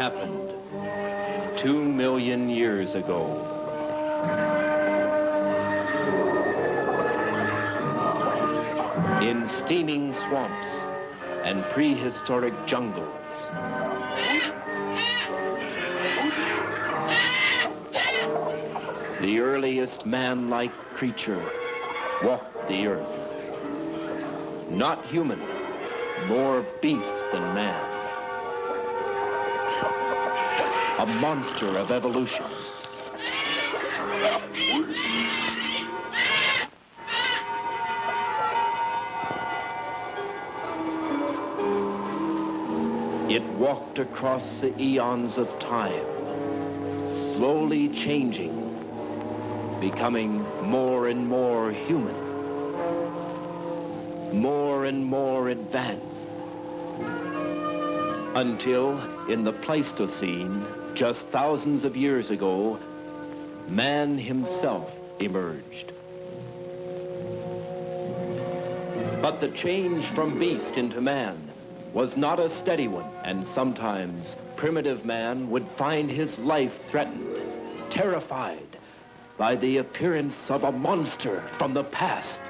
happened 2 million years ago. In steaming swamps and prehistoric jungles, the earliest man-like creature walked the earth. Not human, more beast than man. A monster of evolution. It walked across the eons of time, slowly changing, becoming more and more human, more and more advanced, until in the Pleistocene, just thousands of years ago, man himself emerged. But the change from beast into man was not a steady one, and sometimes primitive man would find his life threatened, terrified by the appearance of a monster from the past.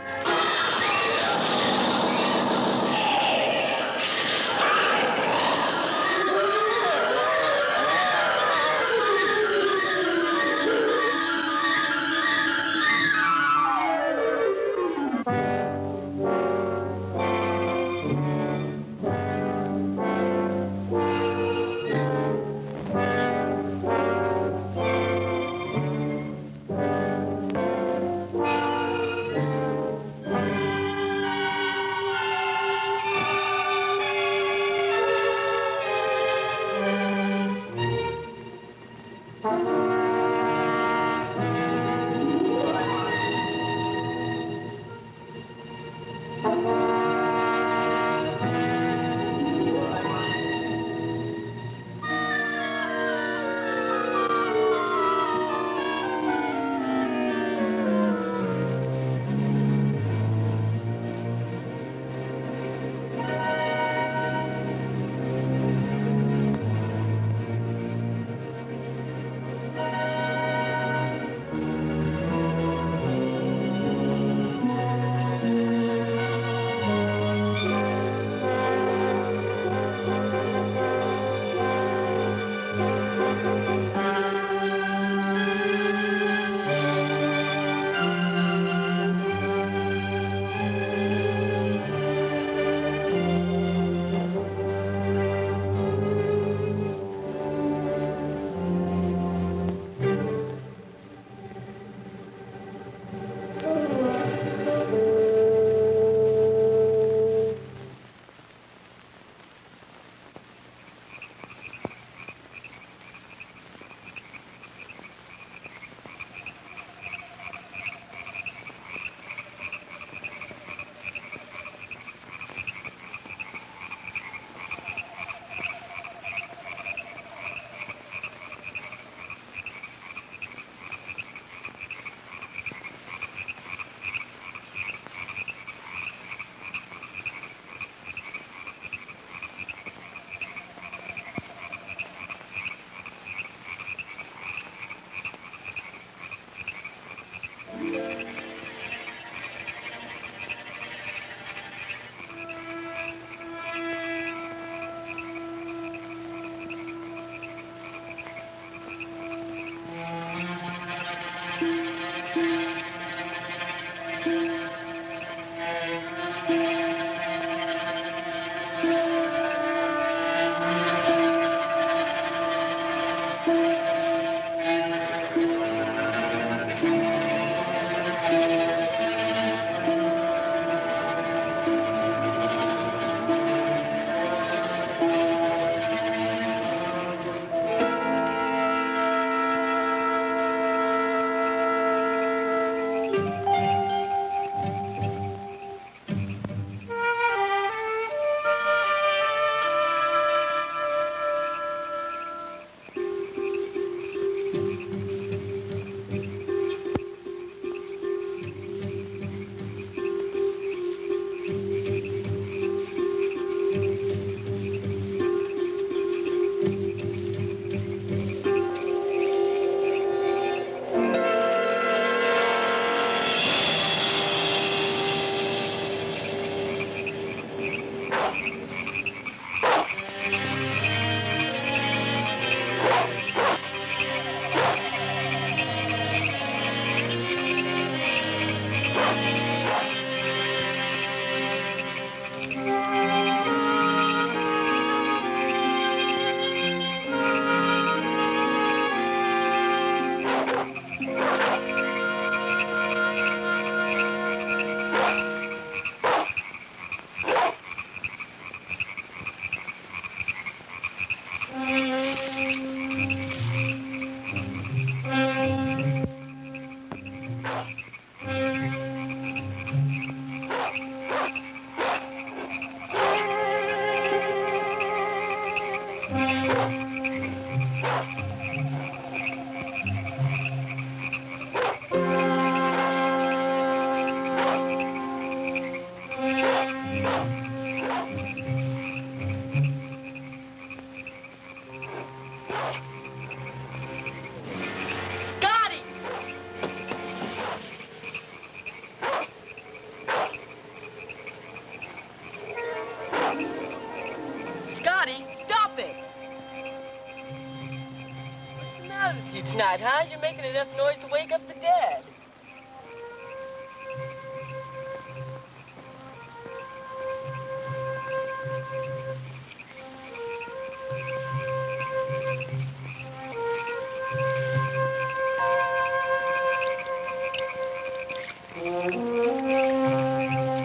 Tonight, huh? You're making enough noise to wake up the dead.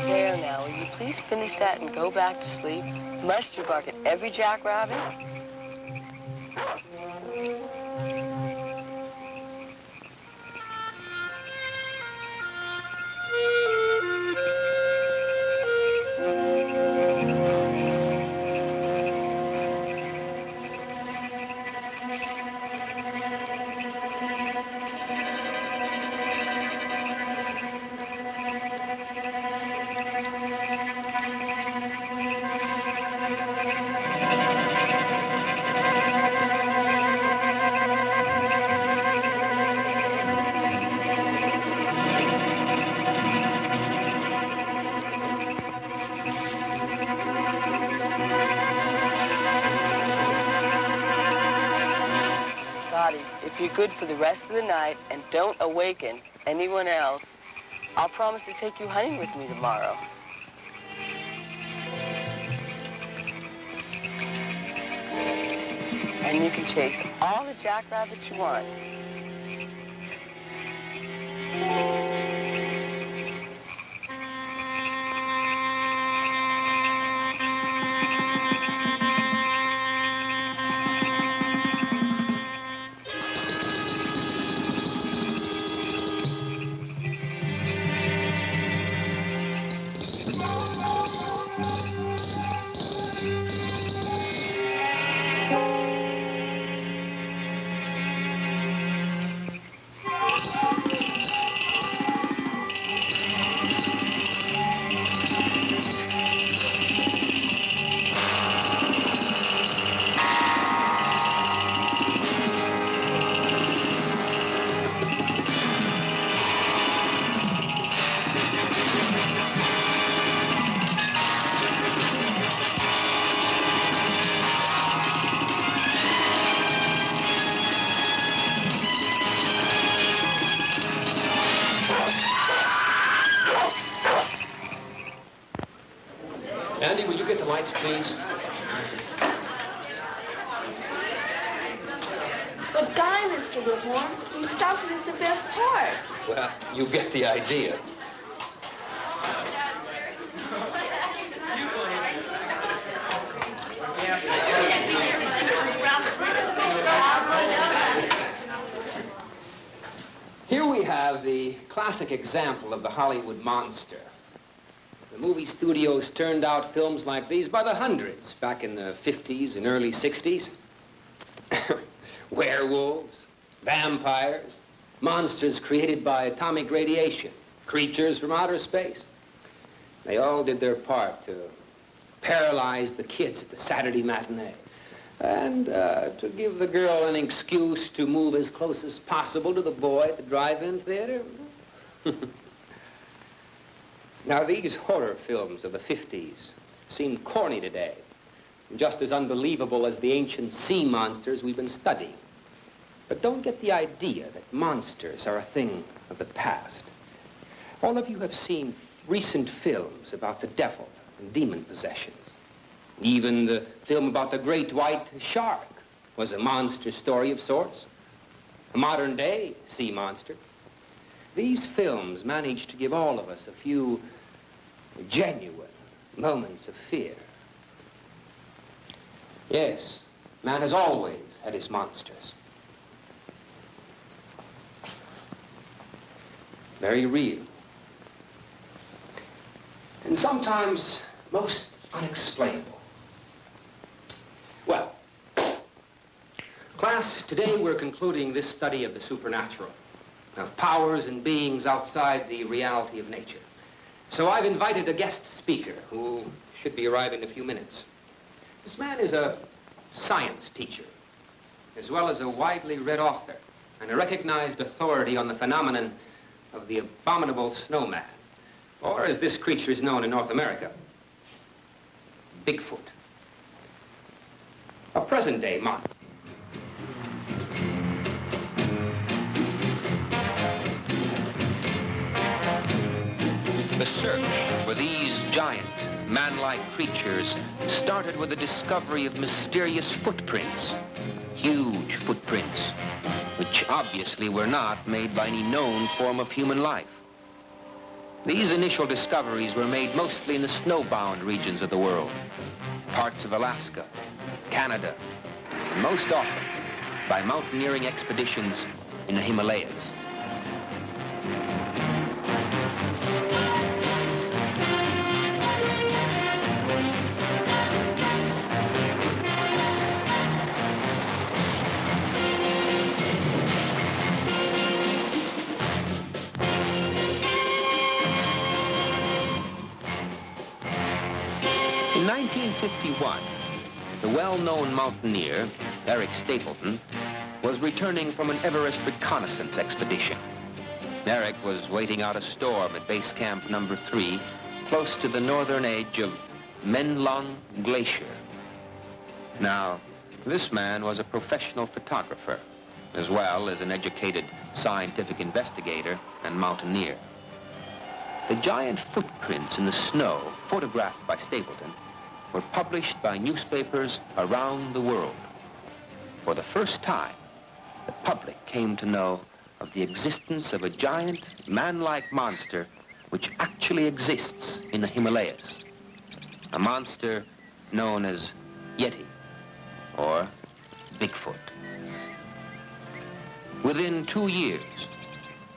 There now, will you please finish that and go back to sleep? Must you bark at every jackrabbit? If you're good for the rest of the night and don't awaken anyone else, I'll promise to take you hunting with me tomorrow. And you can chase all the jackrabbits you want. Andy, will you get the lights, please? But Guy, Mr. Whitmore, you stopped it at the best part. Well, you get the idea. Here we have the classic example of the Hollywood monster. The movie studios turned out films like these by the hundreds back in the 50s and early 60s. Werewolves, vampires, monsters created by atomic radiation, creatures from outer space. They all did their part to paralyze the kids at the Saturday matinee and to give the girl an excuse to move as close as possible to the boy at the drive-in theater. Now, these horror films of the 50s seem corny today, and just as unbelievable as the ancient sea monsters we've been studying. But don't get the idea that monsters are a thing of the past. All of you have seen recent films about the devil and demon possessions. Even the film about the great white shark was a monster story of sorts, a modern-day sea monster. These films managed to give all of us a few genuine moments of fear. Yes, man has always had his monsters. Very real. And sometimes most unexplainable. Well, class, today we're concluding this study of the supernatural, of powers and beings outside the reality of nature. So I've invited a guest speaker who should be arriving in a few minutes. This man is a science teacher, as well as a widely read author and a recognized authority on the phenomenon of the abominable snowman, or as this creature is known in North America, Bigfoot. A present-day monster. The search for these giant, man-like creatures started with the discovery of mysterious footprints, huge footprints, which obviously were not made by any known form of human life. These initial discoveries were made mostly in the snowbound regions of the world, parts of Alaska, Canada, and most often by mountaineering expeditions in the Himalayas. In 1951, the well-known mountaineer, Eric Stapleton, was returning from an Everest reconnaissance expedition. Eric was waiting out a storm at base camp number 3, close to the northern edge of Menlong Glacier. Now, this man was a professional photographer, as well as an educated scientific investigator and mountaineer. The giant footprints in the snow, photographed by Stapleton, were published by newspapers around the world. For the first time, the public came to know of the existence of a giant, man-like monster which actually exists in the Himalayas. A monster known as Yeti, or Bigfoot. Within 2 years,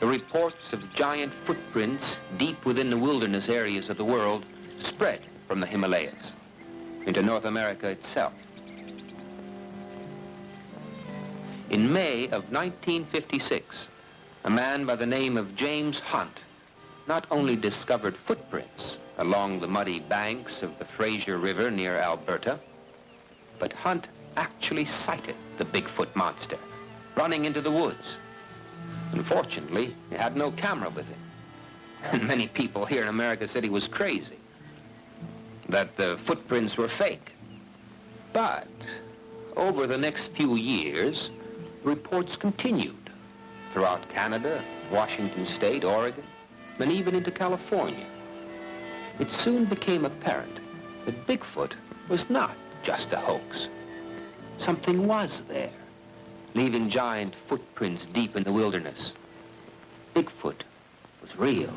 the reports of giant footprints deep within the wilderness areas of the world spread from the Himalayas into North America itself. In May of 1956, a man by the name of James Hunt not only discovered footprints along the muddy banks of the Fraser River near Alberta, but Hunt actually sighted the Bigfoot monster running into the woods. Unfortunately, he had no camera with him. And many people here in America said he was crazy, that the footprints were fake. But over the next few years, reports continued throughout Canada, Washington State, Oregon, and even into California. It soon became apparent that Bigfoot was not just a hoax. Something was there, leaving giant footprints deep in the wilderness. Bigfoot was real.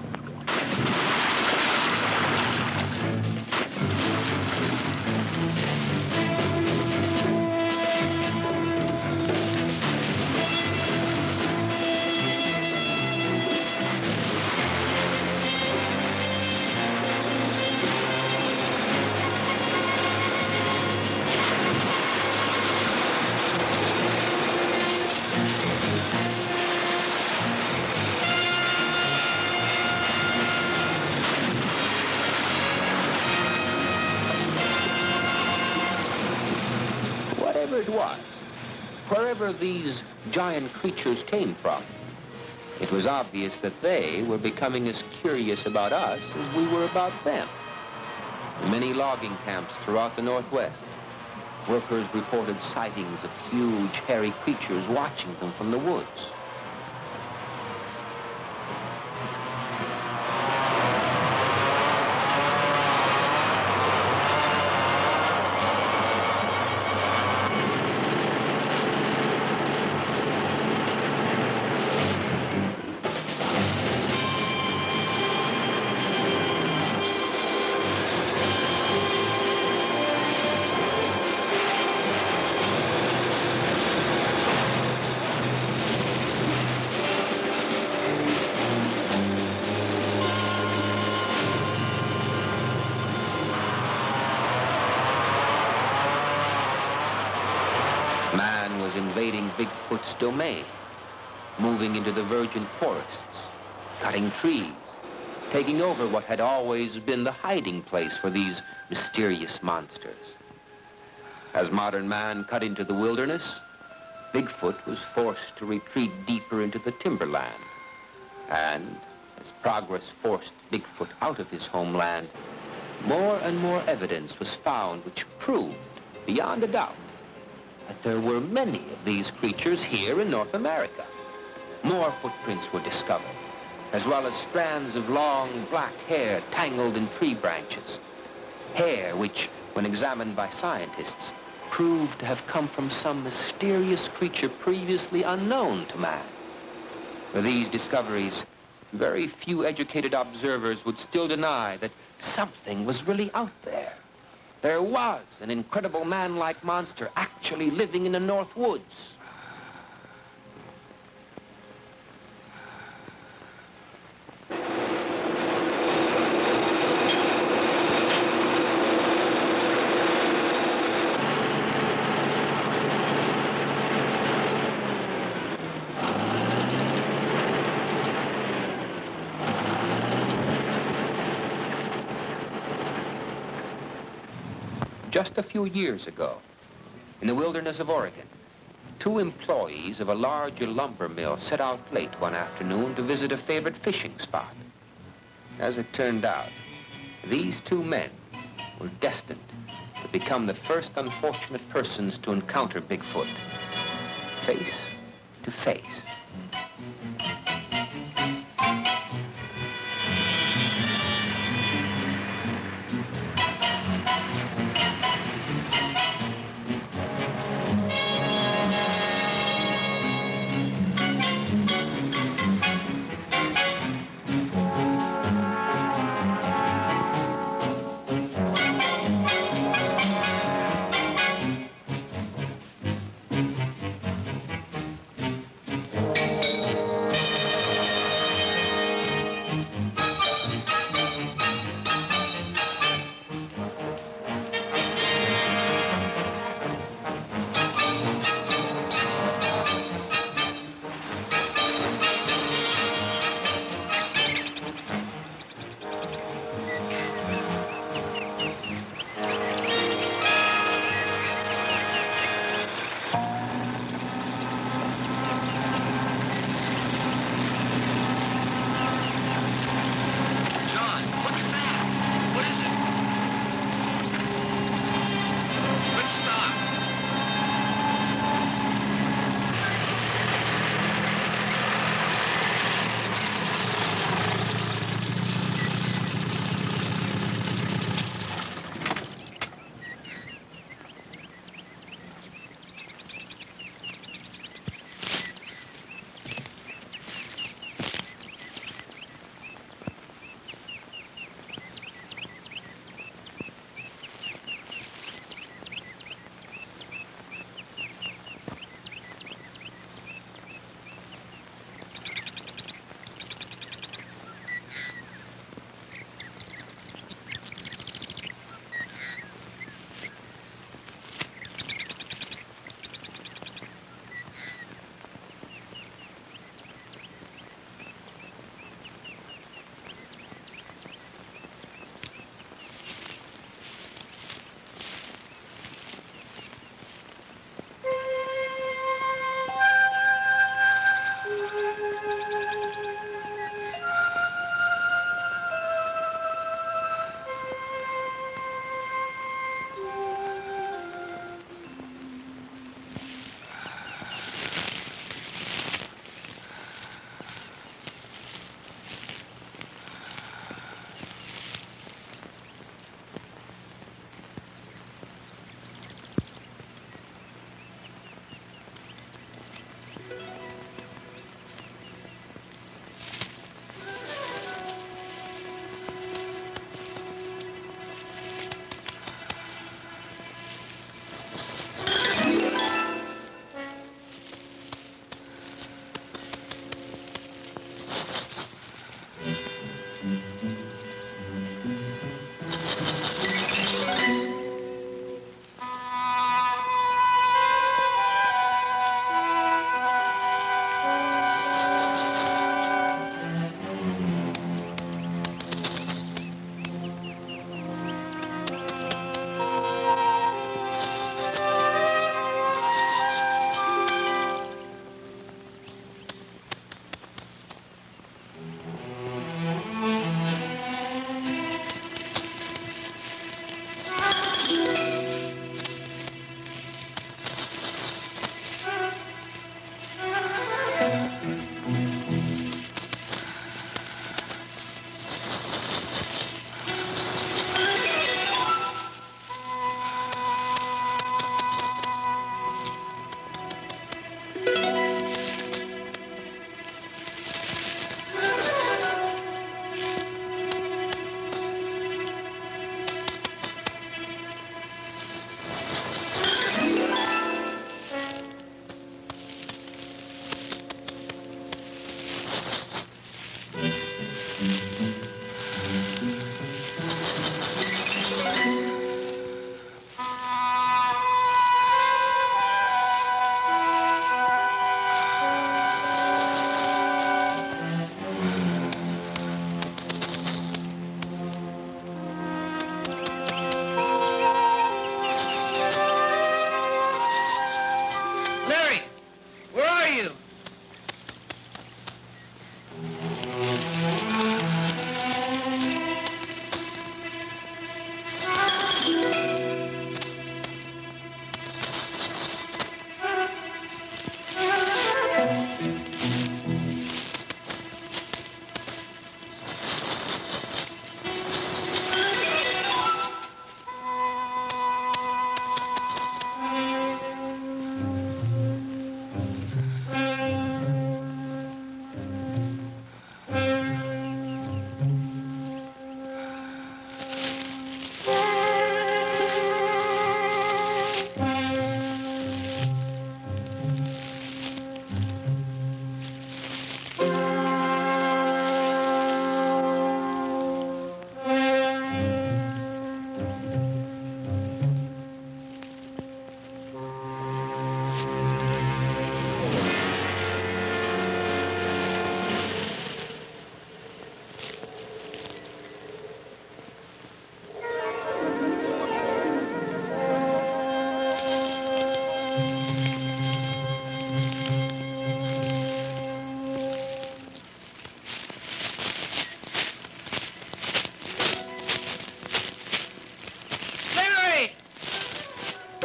It was, wherever these giant creatures came from, it was obvious that they were becoming as curious about us as we were about them. In many logging camps throughout the Northwest, workers reported sightings of huge, hairy creatures watching them from the woods. Invading Bigfoot's domain, moving into the virgin forests, cutting trees, taking over what had always been the hiding place for these mysterious monsters. As modern man cut into the wilderness, Bigfoot was forced to retreat deeper into the timberland. And as progress forced Bigfoot out of his homeland, more and more evidence was found which proved, beyond a doubt, that there were many of these creatures here in North America. More footprints were discovered, as well as strands of long black hair tangled in tree branches. Hair which, when examined by scientists, proved to have come from some mysterious creature previously unknown to man. For these discoveries, very few educated observers would still deny that something was really out there. There was an incredible man-like monster actually living in the North Woods. Just a few years ago, in the wilderness of Oregon, two employees of a large lumber mill set out late one afternoon to visit a favorite fishing spot. As it turned out, these two men were destined to become the first unfortunate persons to encounter Bigfoot, face to face.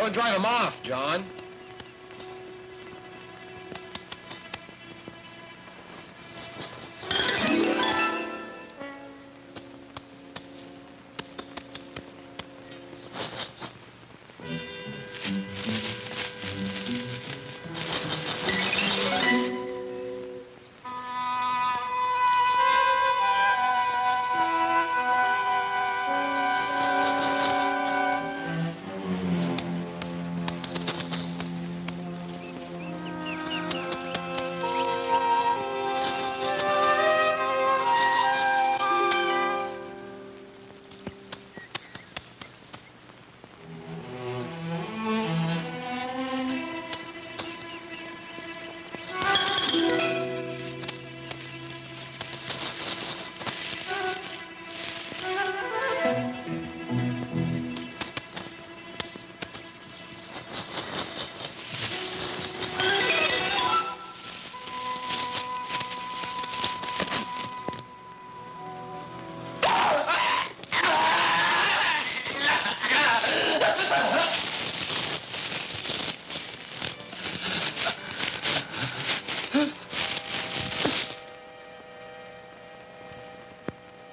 Go and drive him off, John.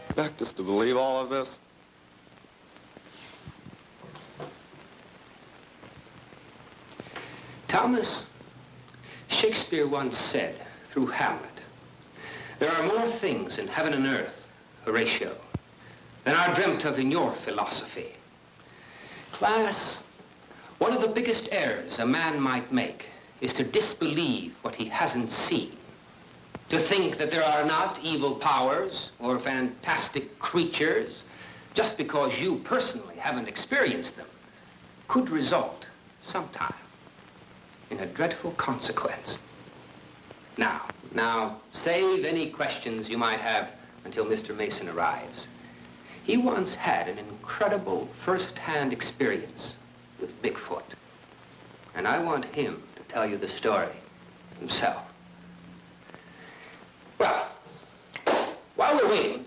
Expect us to believe all of this? Thomas, Shakespeare once said, through Hamlet, there are more things in heaven and earth, Horatio, than are dreamt of in your philosophy. Class, one of the biggest errors a man might make is to disbelieve what he hasn't seen. To think that there are not evil powers or fantastic creatures just because you personally haven't experienced them could result sometime in a dreadful consequence. Now, save any questions you might have until Mr. Mason arrives. He once had an incredible first-hand experience with Bigfoot, and I want him to tell you the story himself. Well, while we're waiting,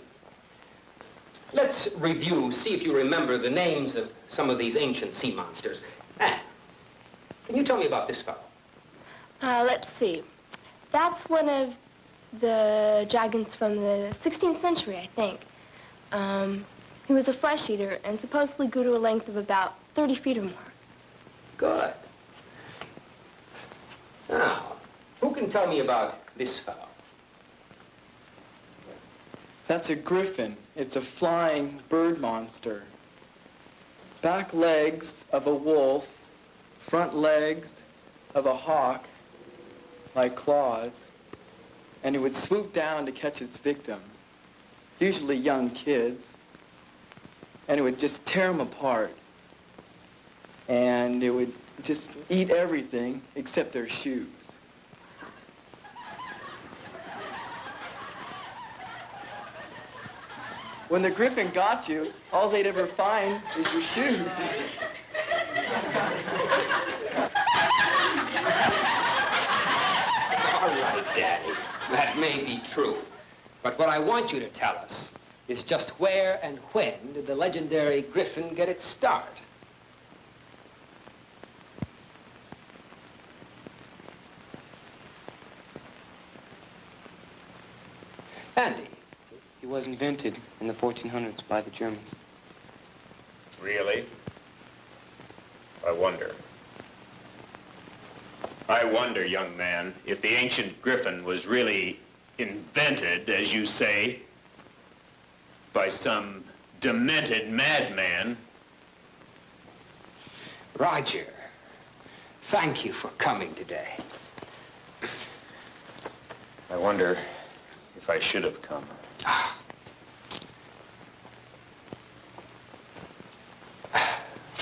let's review, see if you remember the names of some of these ancient sea monsters. Anne, can you tell me about this fellow? Let's see. That's one of the dragons from the 16th century, I think. He was a flesh eater and supposedly grew to a length of about 30 feet or more. Good. Now, who can tell me about this fellow? That's a griffin. It's a flying bird monster. Back legs of a wolf, front legs of a hawk, like claws, and it would swoop down to catch its victim, usually young kids, and it would just tear them apart. And it would just eat everything except their shoes. When the griffin got you, all they'd ever find is your shoes. All right, Daddy. That may be true. But what I want you to tell us is just where and when did the legendary griffin get its start? Andy. He was invented in the 1400s by the Germans. Really? I wonder, young man, if the ancient griffin was really invented, as you say, by some demented madman. Roger, thank you for coming today. I wonder if I should have come.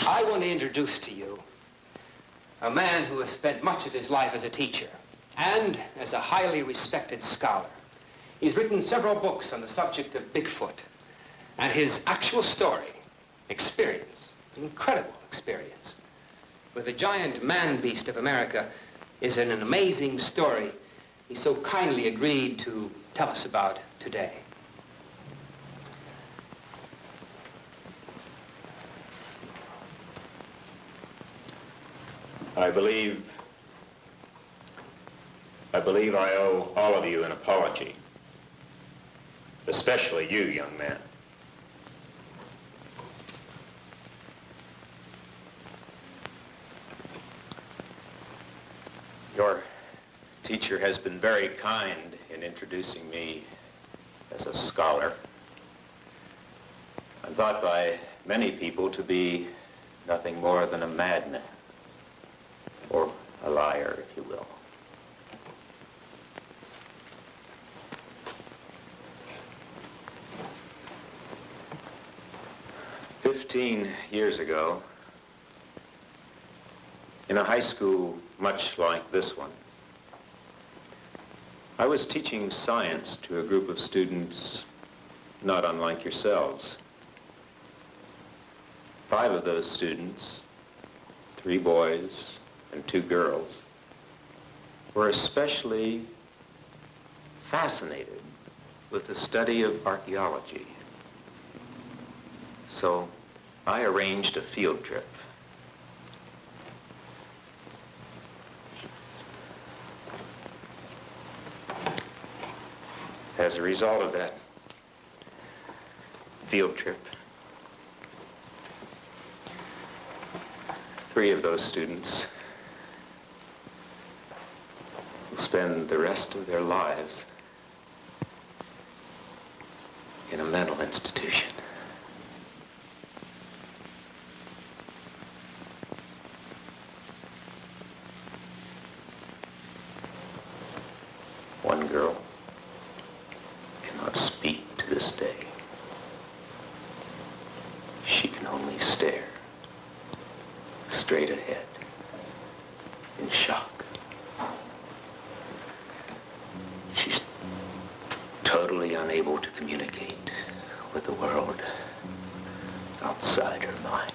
I want to introduce to you a man who has spent much of his life as a teacher and as a highly respected scholar. He's written several books on the subject of Bigfoot, and his actual story, experience, incredible experience, with the giant man-beast of America is an amazing story he so kindly agreed to tell us about today. I believe I owe all of you an apology. Especially you, young man. Your teacher has been very kind in introducing me as a scholar. I'm thought by many people to be nothing more than a madman, or a liar, if you will. "15 years ago, in a high school much like this one, I was teaching science to a group of students not unlike yourselves. 5 of those students, 3 boys and 2 girls, were especially fascinated with the study of archaeology. So I arranged a field trip. As a result of that field trip, 3 of those students will spend the rest of their lives in a mental institution. One girl cannot speak to this day. She can only stare straight ahead in shock. She's totally unable to communicate with the world outside her mind.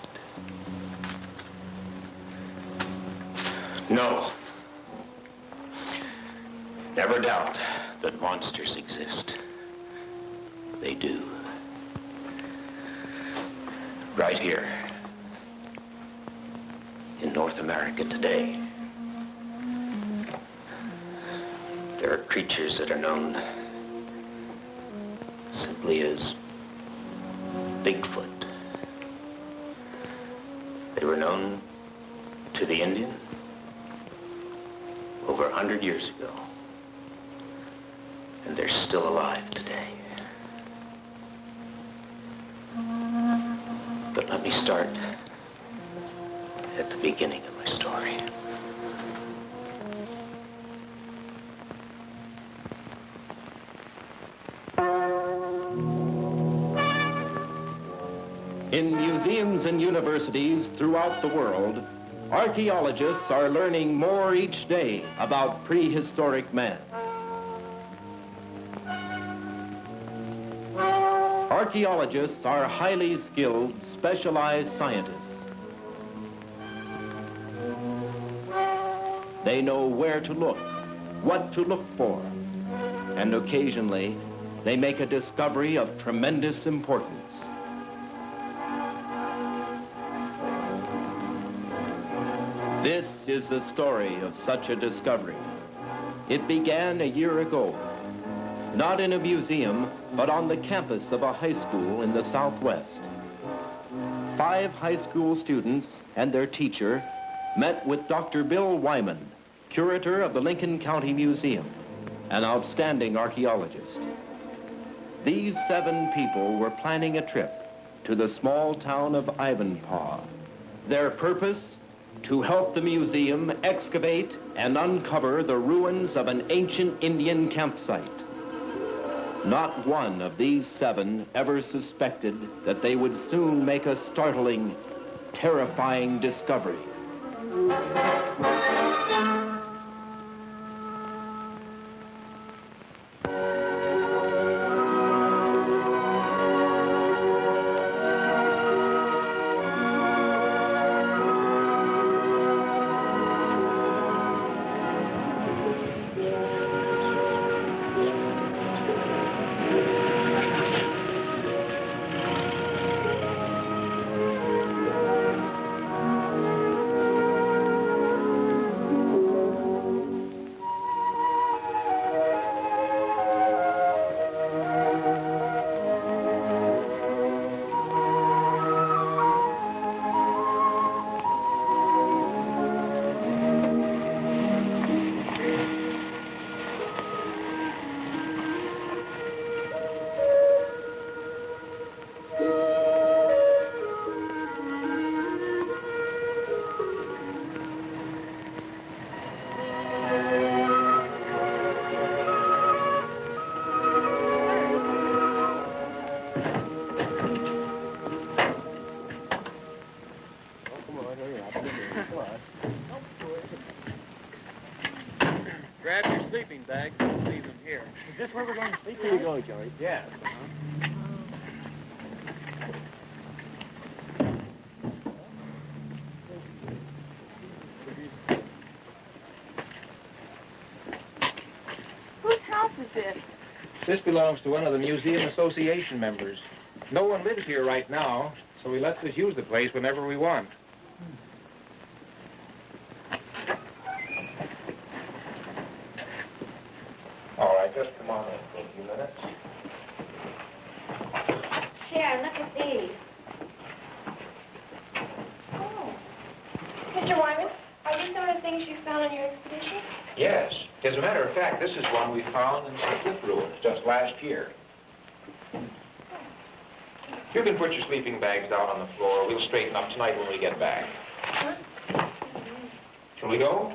No. Never doubt that monsters exist. They do. Right here in North America today, there are creatures that are known simply as Bigfoot. They were known to the Indian over 100 years ago. And they're still alive today. But let me start at the beginning of my story. In museums and universities throughout the world, archaeologists are learning more each day about prehistoric man. Archaeologists are highly skilled, specialized scientists. They know where to look, what to look for, and occasionally they make a discovery of tremendous importance. This is the story of such a discovery. It began a year ago, not in a museum, but on the campus of a high school in the Southwest. 5 high school students and their teacher met with Dr. Bill Wyman, curator of the Lincoln County Museum, an outstanding archaeologist. These 7 people were planning a trip to the small town of Ivanpah. Their purpose? To help the museum excavate and uncover the ruins of an ancient Indian campsite. Not one of these 7 ever suspected that they would soon make a startling, terrifying discovery. Grab your sleeping bags and leave them here. Is this where we're going to sleep? Here we go, Joey. Yes. Whose house is this? This belongs to one of the Museum Association members. No one lives here right now, so he lets us use the place whenever we want. All right, just come on in for a few minutes. Sharon, look at these. Oh. Mr. Wyman, are these some of the things you found on your expedition? Yes. As a matter of fact, this is one we found in some cliff ruins just last year. You can put your sleeping bags down on the floor. We'll straighten up tonight when we get back. Huh? Shall we go?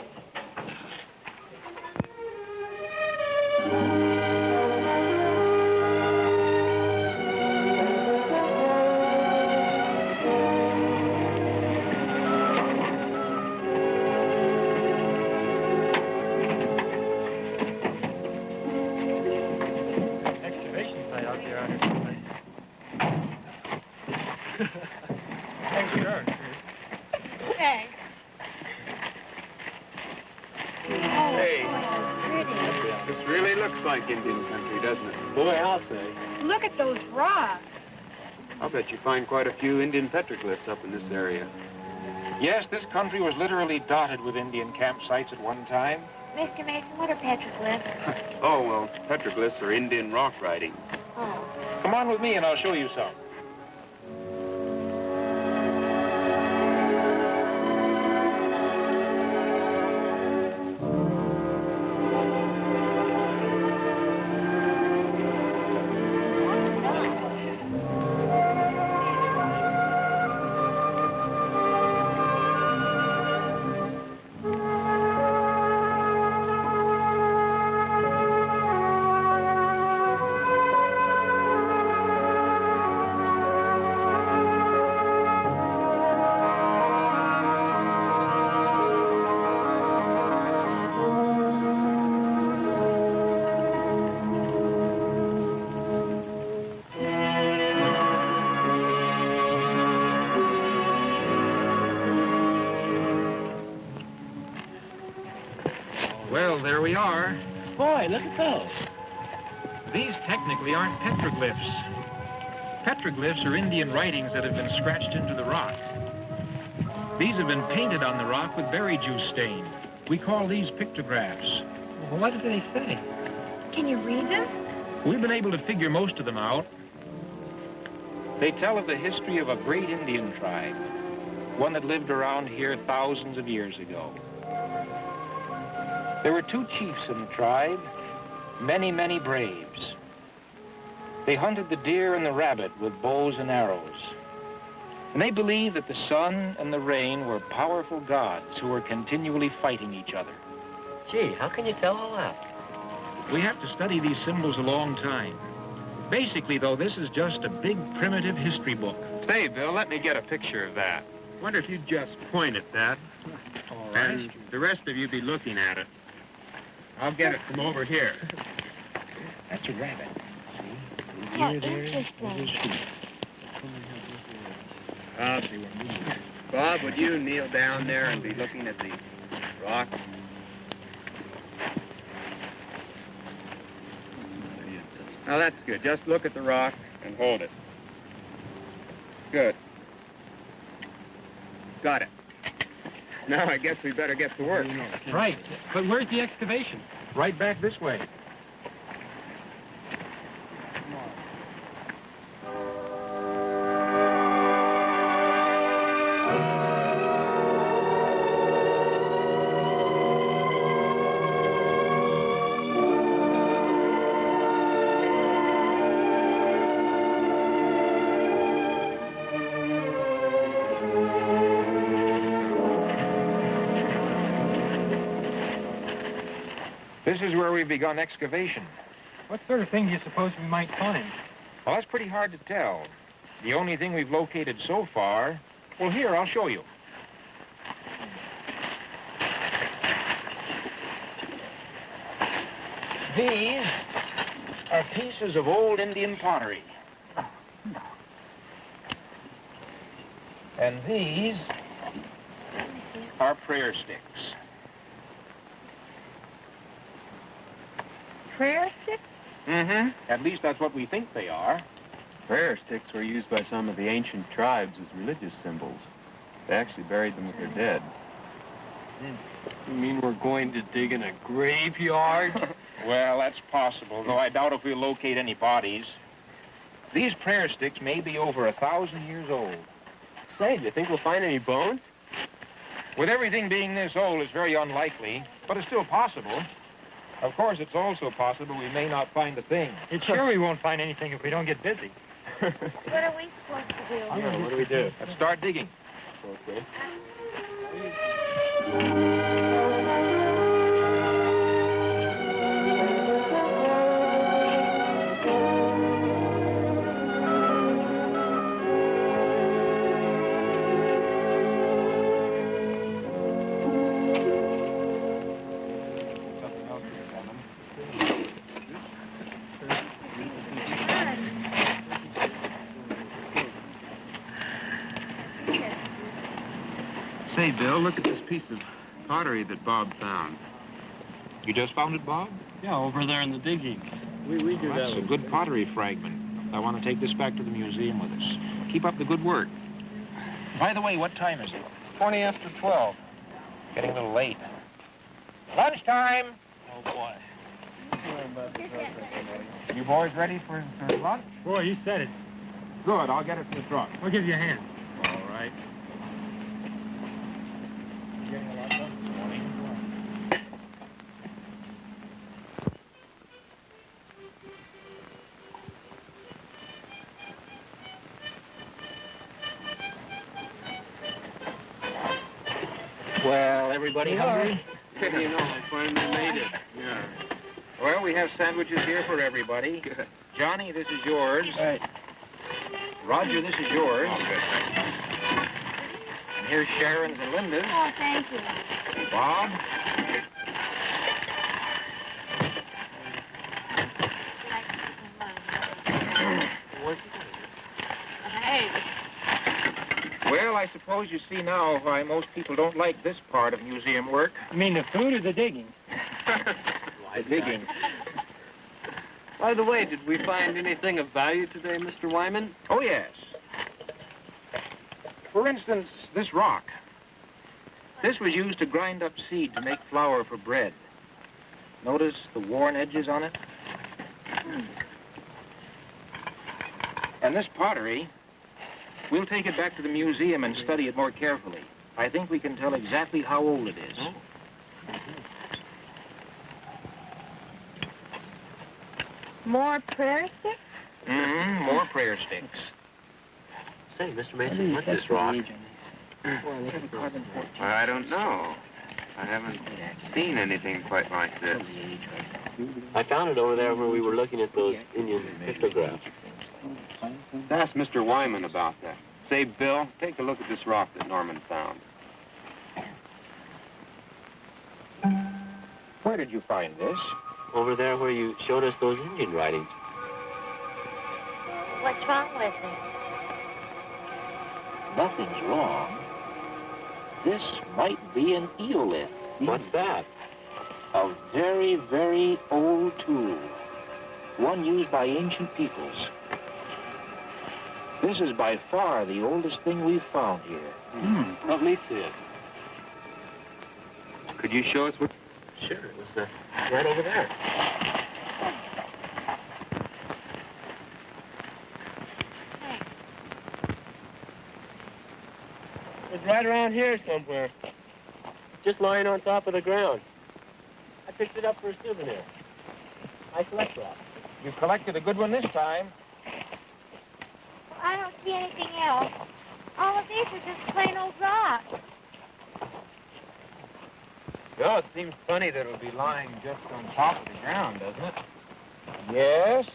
Like Indian country, doesn't it? Boy, I'll say. Look at those rocks. I'll bet you find quite a few Indian petroglyphs up in this area. Yes, this country was literally dotted with Indian campsites at one time. Mr. Mason, what are petroglyphs? Oh, well, petroglyphs are Indian rock writing. Oh. Come on with me and I'll show you some. Well, there we are. Boy, look at those. These technically aren't petroglyphs. Petroglyphs are Indian writings that have been scratched into the rock. These have been painted on the rock with berry juice stain. We call these pictographs. Well, what do they say? Can you read them? We've been able to figure most of them out. They tell of the history of a great Indian tribe, one that lived around here thousands of years ago. There were two chiefs in the tribe, many, many braves. They hunted the deer and the rabbit with bows and arrows. And they believed that the sun and the rain were powerful gods who were continually fighting each other. Gee, how can you tell all that? We have to study these symbols a long time. Basically, though, this is just a big primitive history book. Say, Bill, let me get a picture of that. Wonder if you'd just point at that. All right. And the rest of you be looking at it. I'll get it from over here. That's a rabbit. See? How interesting. I'll see what moves. Bob, would you kneel down there and be looking at the rock? Now, that's good. Just look at the rock and hold it. Good. Got it. Now, I guess we better get to work. Right. But where's the excavation? Right back this way. This is where we've begun excavation. What sort of thing do you suppose we might find? Well, that's pretty hard to tell. The only thing we've located so far... Well, here, I'll show you. These are pieces of old Indian pottery. And these are prayer sticks. Prayer sticks? Mm-hmm. At least that's what we think they are. Prayer sticks were used by some of the ancient tribes as religious symbols. They actually buried them with their dead. You mean we're going to dig in a graveyard? Well, that's possible, though I doubt if we'll locate any bodies. These prayer sticks may be over 1,000 years old. Say, do you think we'll find any bones? With everything being this old, it's very unlikely, but it's still possible. Of course, it's also possible we may not find a thing. It's sure we won't find anything if we don't get busy. What are we supposed to do? Yeah, what do we do? Let's start digging. Okay. Say, Bill, look at this piece of pottery that Bob found. You just found it, Bob? Yeah, over there in the digging. We do that. That's a good pottery fragment. I want to take this back to the museum with us. Keep up the good work. By the way, what time is it? 20 after 12. Getting a little late. Lunchtime! Oh, boy. You boys ready for lunch? Boy, you said it. Good, I'll get it from the truck. We'll give you a hand. All right. Getting a lot done this morning. Well, everybody hungry? You know, I finally made it. Yeah. Well, we have sandwiches here for everybody. Good. Johnny, this is yours. Right. Roger, this is yours. Oh, good. And here's Sharon's and Linda's. Oh, thank you. Bob. Hey. Well, I suppose you see now why most people don't like this part of museum work. You mean the food or the digging? The digging. By the way, did we find anything of value today, Mr. Wyman? Oh, yes. For instance, this rock. This was used to grind up seed to make flour for bread. Notice the worn edges on it? And this pottery, we'll take it back to the museum and study it more carefully. I think we can tell exactly how old it is. More prayer sticks? Mm-hmm, more prayer sticks. Say, Mr. Mason, what's this rock? I don't know. I haven't seen anything quite like this. I found it over there where we were looking at those Indian pictographs. Ask Mr. Wyman about that. Say, Bill, take a look at this rock that Norman found. Where did you find this? Over there where you showed us those Indian writings. What's wrong with it? Nothing's wrong. This might be an eolith. What's that? A very, very old tool. One used by ancient peoples. This is by far the oldest thing we've found here. Let me see it. Could you show us what... Sure, it was right over there. It's right around here somewhere. Just lying on top of the ground. I picked it up for a souvenir. I collect rocks. You collected a good one this time. Well, I don't see anything else. All of these are just plain old rocks. Well, it seems funny that it'll be lying just on top of the ground, doesn't it? Yes.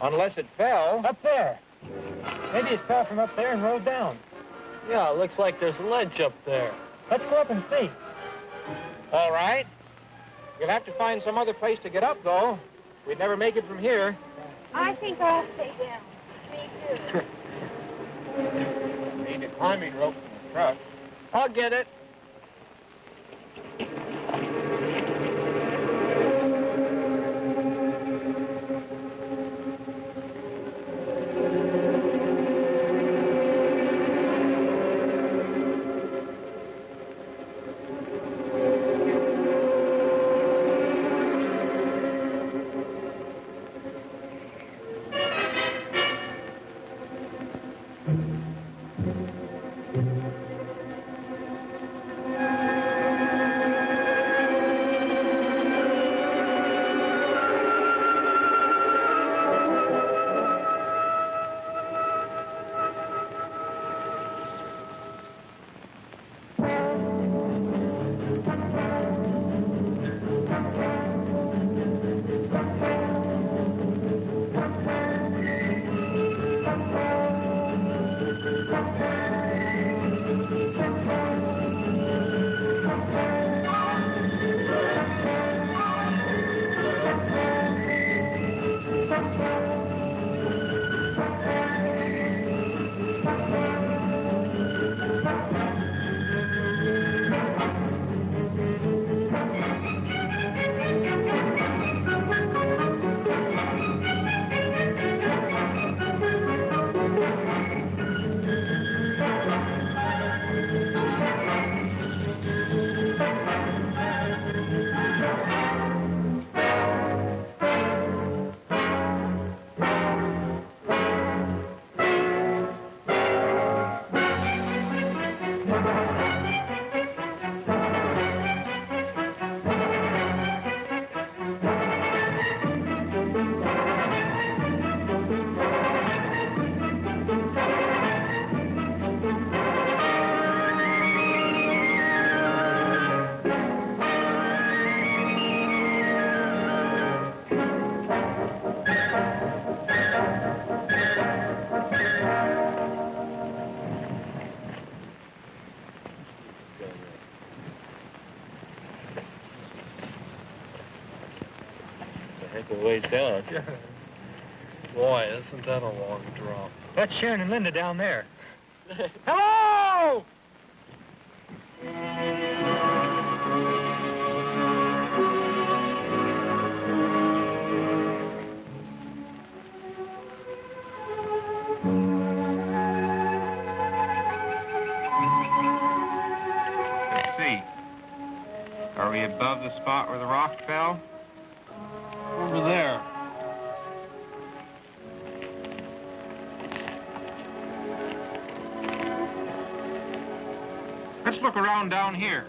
Unless it fell. Up there. Maybe it fell from up there and rolled down. Yeah, it looks like there's a ledge up there. Let's go up and see. All right. You'll have to find some other place to get up, though. We'd never make it from here. I think I'll stay down. Me too. Need a climbing rope in the truck. I'll get it. Ways down. Boy, isn't that a long drop. That's Sharon and Linda down there. Hello! Let's see. Are we above the spot where the rocks fell? Over there. Let's look around down here.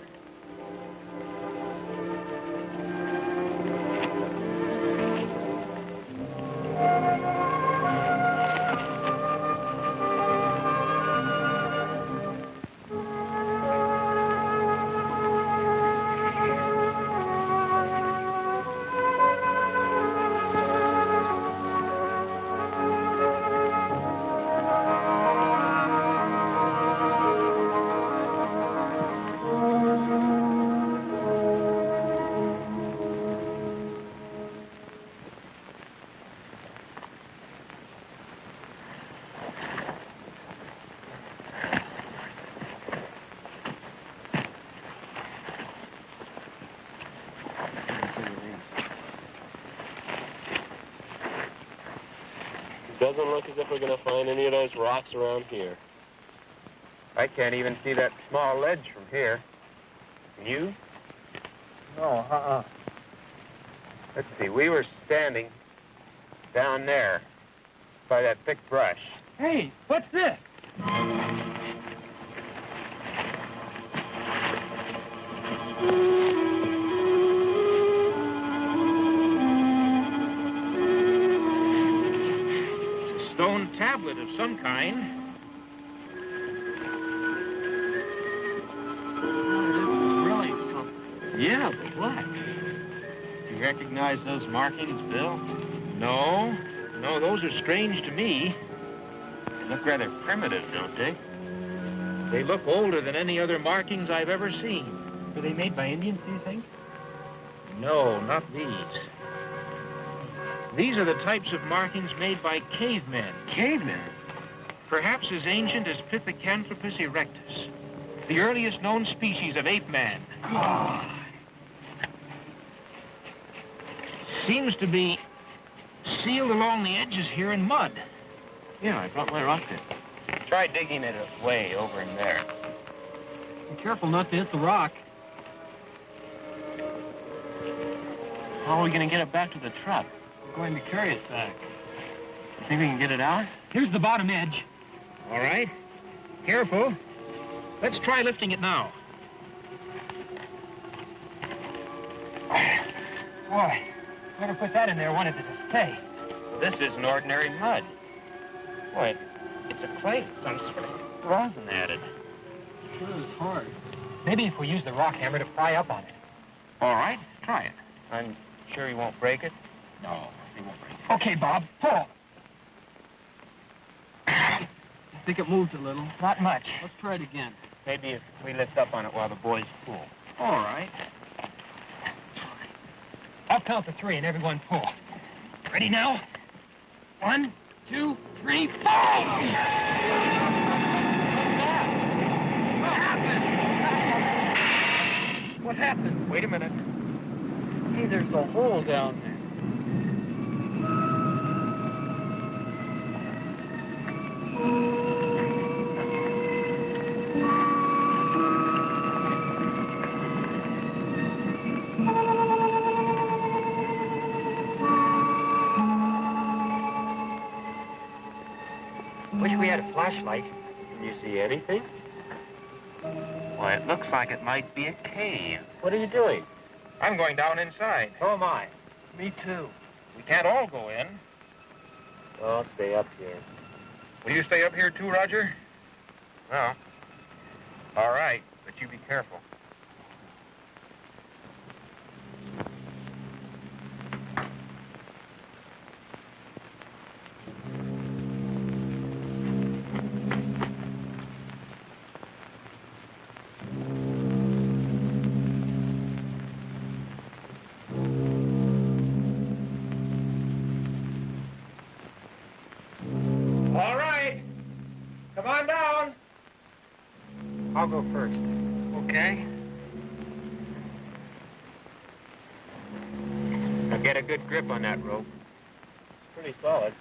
Doesn't look as if we're going to find any of those rocks around here. I can't even see that small ledge from here. Can you? No, Let's see, we were standing down there by that thick brush. Hey, what's this? Stone tablet of some kind. Really something. Yeah, but what? You recognize those markings, Bill? No, those are strange to me. They look rather primitive, don't they? They look older than any other markings I've ever seen. Were they made by Indians, do you think? No, not these. These are the types of markings made by cavemen. Cavemen? Perhaps as ancient as Pithecanthropus erectus, the earliest known species of ape man. Seems to be sealed along the edges here in mud. Yeah, I brought my rock pick. Try digging it away over in there. Be careful not to hit the rock. How are we going to get it back to the truck? We're going to carry it back. You think we can get it out? Here's the bottom edge. All right. Careful. Let's try lifting it now. Boy, whoever put that in there wanted it to stay. This isn't ordinary mud. Boy, it's a clay. Some sort of rosin added. Sure is hard. Maybe if we use the rock hammer to pry up on it. All right, try it. I'm sure he won't break it? No, he won't break it. Okay, Bob, pull. I think it moved a little. Not much. Let's try it again. Maybe if we lift up on it while the boys pull. All right. I'll count to 3 and everyone pull. Ready now? 1, 2, 3, 4! What happened? Wait a minute. Hey, there's a hole down there. Wish we had a flashlight. Can you see anything? Why, it looks like it might be a cave. What are you doing? I'm going down inside. So am I. Me too. We can't all go in. I'll stay up here. Will you stay up here too, Roger? Well, all right, but you be careful. All right. Come on down. I'll go first. Okay. Now get a good grip on that rope. Pretty solid.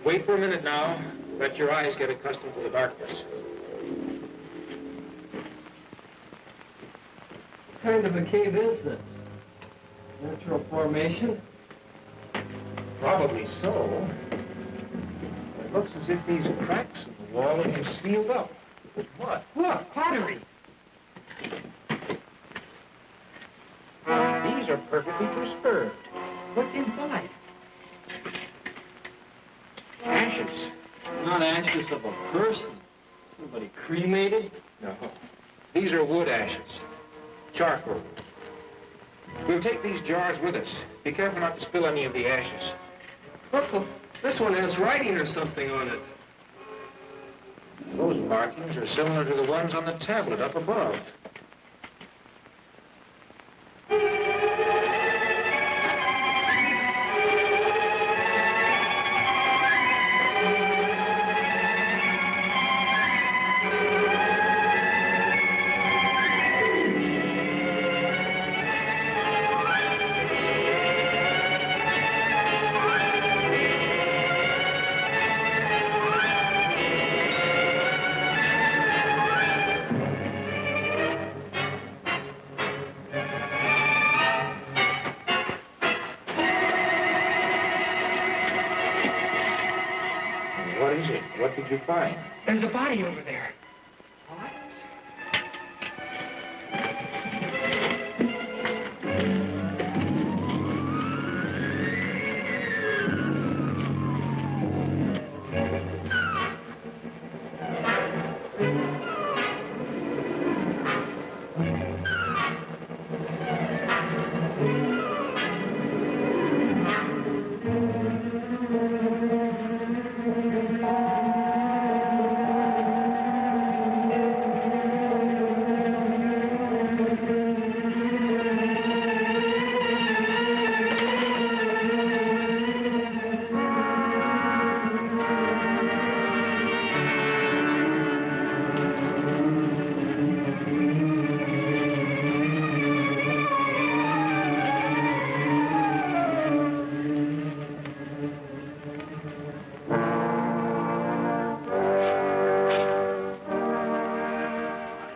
Wait for a minute now. Let your eyes get accustomed to the darkness. What kind of a cave is this? Natural formation? Probably so. It looks as if these cracks in the wall have been sealed up. With what? Look, pottery. These are perfectly preserved. What's inside? Ashes. Not ashes of a person. Somebody cremated? No. These are wood ashes. Charcoal. We'll take these jars with us. Be careful not to spill any of the ashes. Look, this one has writing or something on it. Those markings are similar to the ones on the tablet up above. What did you find? There's a body over there. What?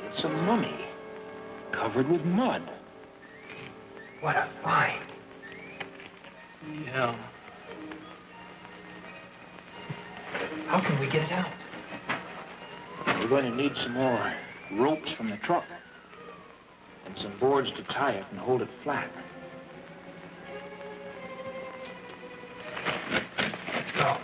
It's a mummy, covered with mud. What a find. Yeah. How can we get it out? We're going to need some more ropes from the truck and some boards to tie it and hold it flat. Let's go.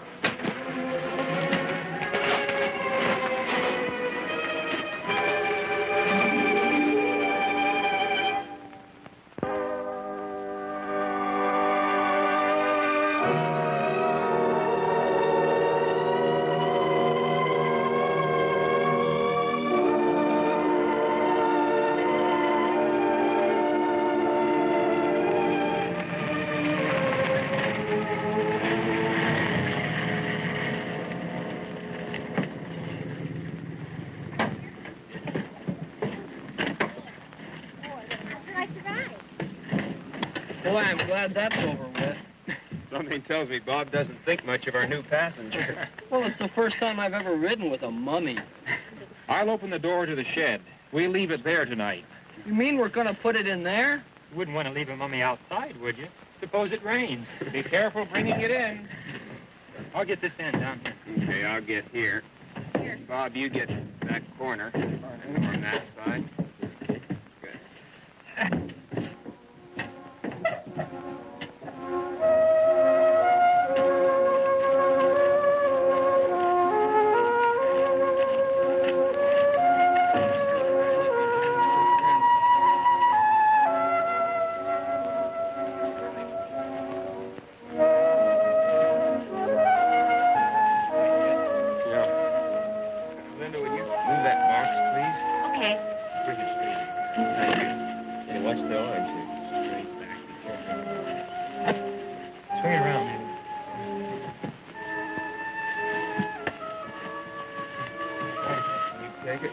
Boy, I'm glad that's over with. Something tells me Bob doesn't think much of our new passenger. Well, it's the first time I've ever ridden with a mummy. I'll open the door to the shed. We'll leave it there tonight. You mean we're going to put it in there? You wouldn't want to leave a mummy outside, would you? Suppose it rains. Be careful bringing it in. I'll get this end down here. Okay, I'll get here. Bob, you get that corner on that side.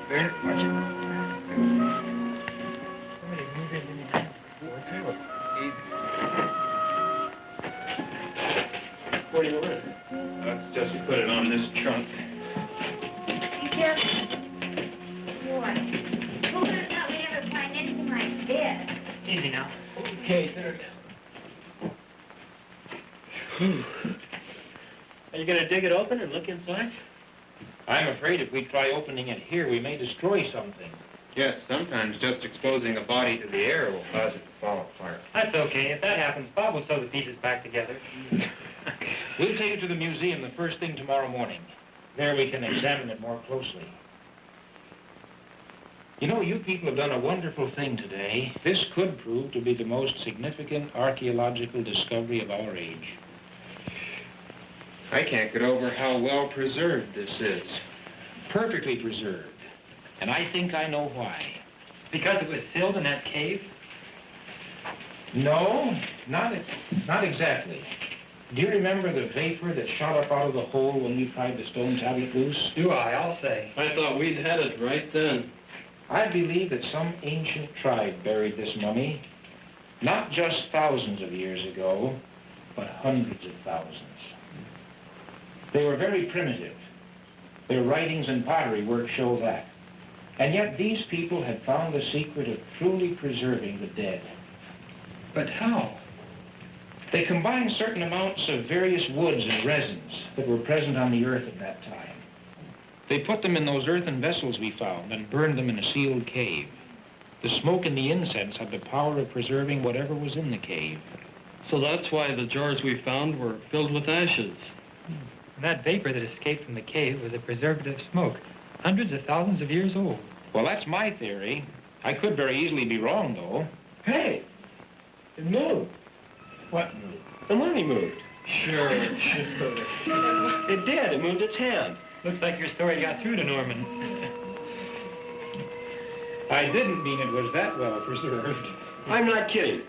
Good. What do you want? Let's just put it on this trunk. You just... Boy, who would have thought we'd ever find anything like this? Easy now. Okay, sit her down. Are you going to dig it open and look inside? I'm afraid if we try opening it here, we may destroy something. Yes, sometimes just exposing a body to the air will cause it to fall apart. That's okay. If that happens, Bob will sew the pieces back together. We'll take it to the museum the first thing tomorrow morning. There we can examine it more closely. You know, you people have done a wonderful thing today. This could prove to be the most significant archaeological discovery of our age. I can't get over how well preserved this is. Perfectly preserved. And I think I know why. Because it was sealed in that cave? No, not exactly. Do you remember the vapor that shot up out of the hole when we pried the stone tablet loose? Do I? I'll say. I thought we'd had it right then. I believe that some ancient tribe buried this mummy, not just thousands of years ago, but hundreds of thousands. They were very primitive. Their writings and pottery work show that. And yet these people had found the secret of truly preserving the dead. But how? They combined certain amounts of various woods and resins that were present on the earth at that time. They put them in those earthen vessels we found and burned them in a sealed cave. The smoke and the incense had the power of preserving whatever was in the cave. So that's why the jars we found were filled with ashes. And that vapor that escaped from the cave was a preservative smoke, hundreds of thousands of years old. Well, that's my theory. I could very easily be wrong, though. Hey, it moved. What moved? The mummy moved. Sure. It did. It moved its hand. Looks like your story got through to Norman. I didn't mean it was that well preserved. I'm not kidding.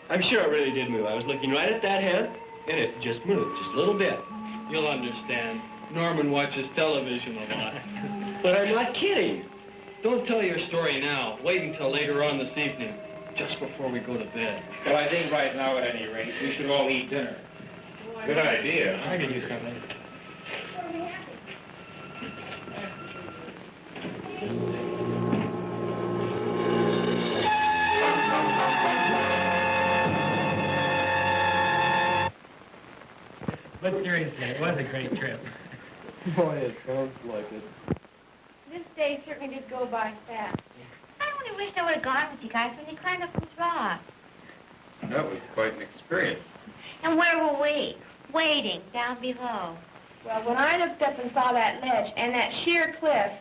I'm sure it really did move. I was looking right at that hand, and it just moved, just a little bit. You'll understand. Norman watches television a lot. But I'm not kidding. Don't tell your story now. Wait until later on this evening, just before we go to bed. Well, I think right now, at any rate, we should all eat dinner. Good idea. I could use something. But seriously, it was a great trip. Boy, it sounds like it. This day certainly did go by fast. I only wished I would have gone with you guys when you climbed up those rocks. That was quite an experience. And where were we? Waiting down below. Well, when I looked up and saw that ledge and that sheer cliff,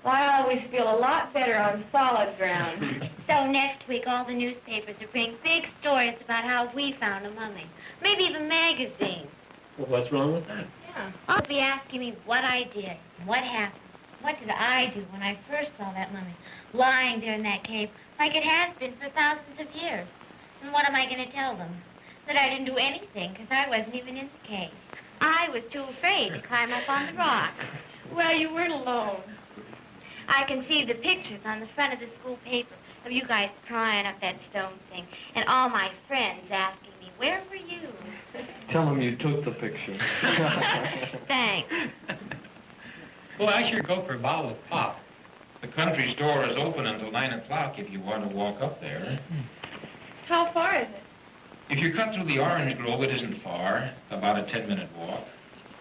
well, I always feel a lot better on solid ground. So next week, all the newspapers will bring big stories about how we found a mummy. Maybe even magazines. Well, what's wrong with that? Yeah. They'll be asking me what I did, what happened. What did I do when I first saw that mummy lying there in that cave like it has been for thousands of years? And what am I going to tell them? That I didn't do anything because I wasn't even in the cave. I was too afraid to climb up on the rock. Well, you weren't alone. I can see the pictures on the front of the school paper of you guys prying up that stone thing and all my friends asking me, where were you? Tell him you took the picture. Thanks. Well, I sure go for a bottle of pop. The country store is open until 9 o'clock if you want to walk up there. How far is it? If you cut through the orange grove, it isn't far, about a 10-minute walk.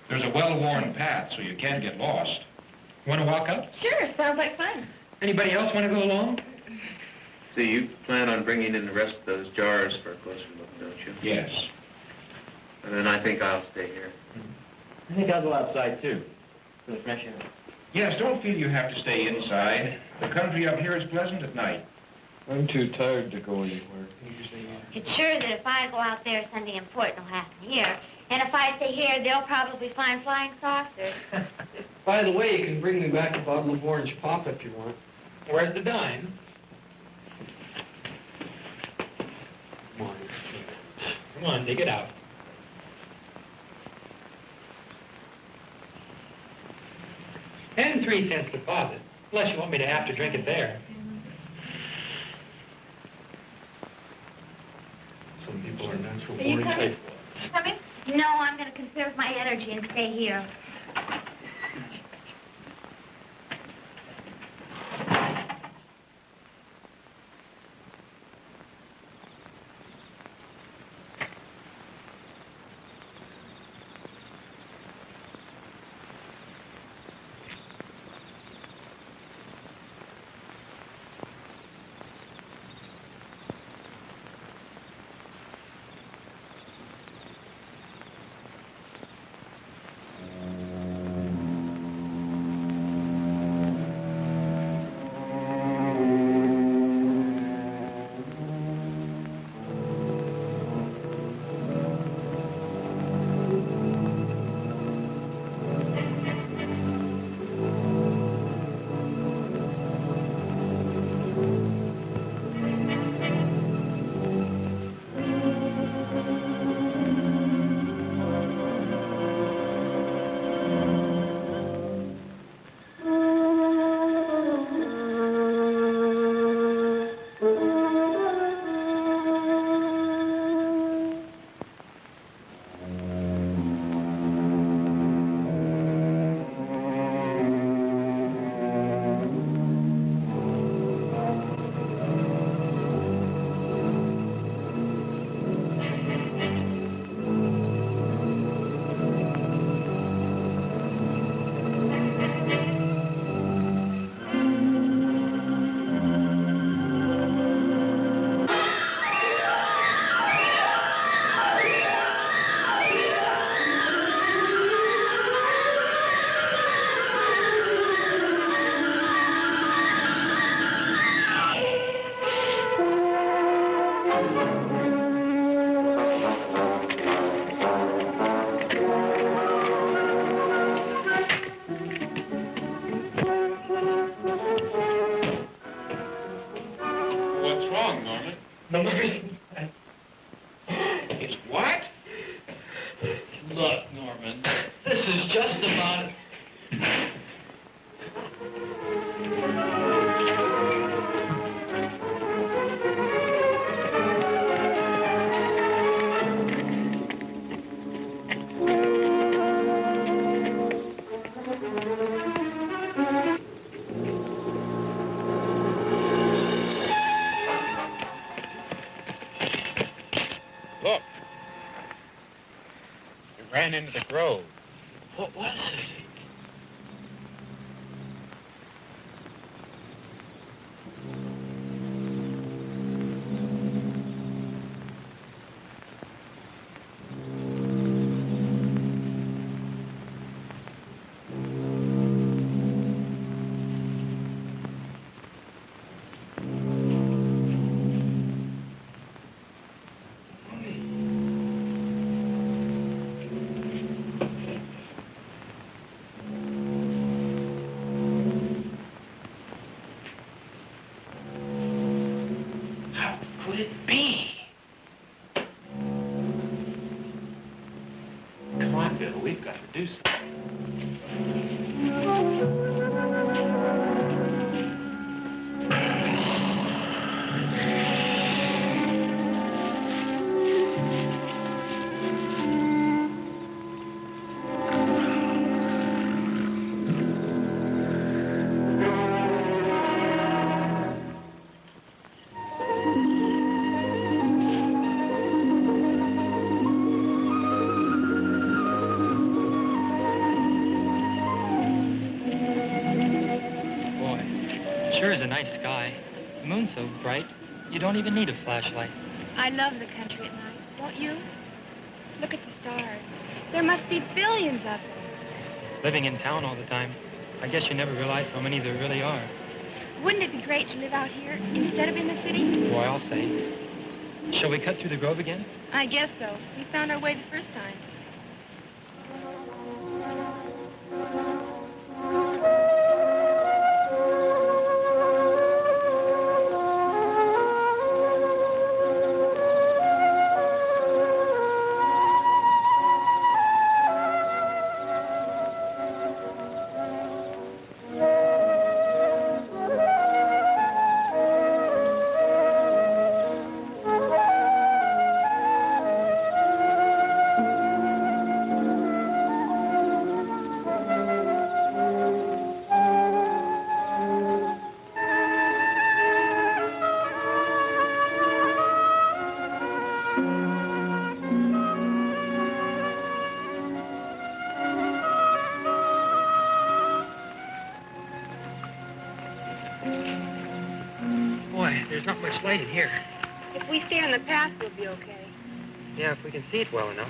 There's a well-worn path, so you can't get lost. Want to walk up? Sure, sounds like fun. Anybody else want to go along? See, you plan on bringing in the rest of those jars for a closer look, don't you? Yes. And then I think I'll stay here. I think I'll go outside, too, for the fresh air. Yes, don't feel you have to stay inside. The country up here is pleasant at night. I'm too tired to go anywhere. It's sure that if I go out there, something important will happen here. And if I stay here, they'll probably find flying saucers. By the way, you can bring me back a bottle of orange pop if you want. Where's the dime? Come on, dig it out. And 3 cents deposit, unless you want me to have to drink it there. Some people are natural Are you born coming? type. Coming? No, I'm going to conserve my energy and stay here. What's wrong, Norman? It's what? Look, Norman, this is just about... Look. It ran into the grove. What was it? Could it be? Come on, Bill. We've got to do something. Sure is a nice sky. The moon's so bright, you don't even need a flashlight. I love the country at night, don't you? Look at the stars. There must be billions of them. Living in town all the time, I guess you never realize how many there really are. Wouldn't it be great to live out here instead of in the city? Boy, I'll say. Shall we cut through the grove again? I guess so. We found our way the first time. There's not much light in here. If we stay on the path, we'll be okay. Yeah, if we can see it well enough.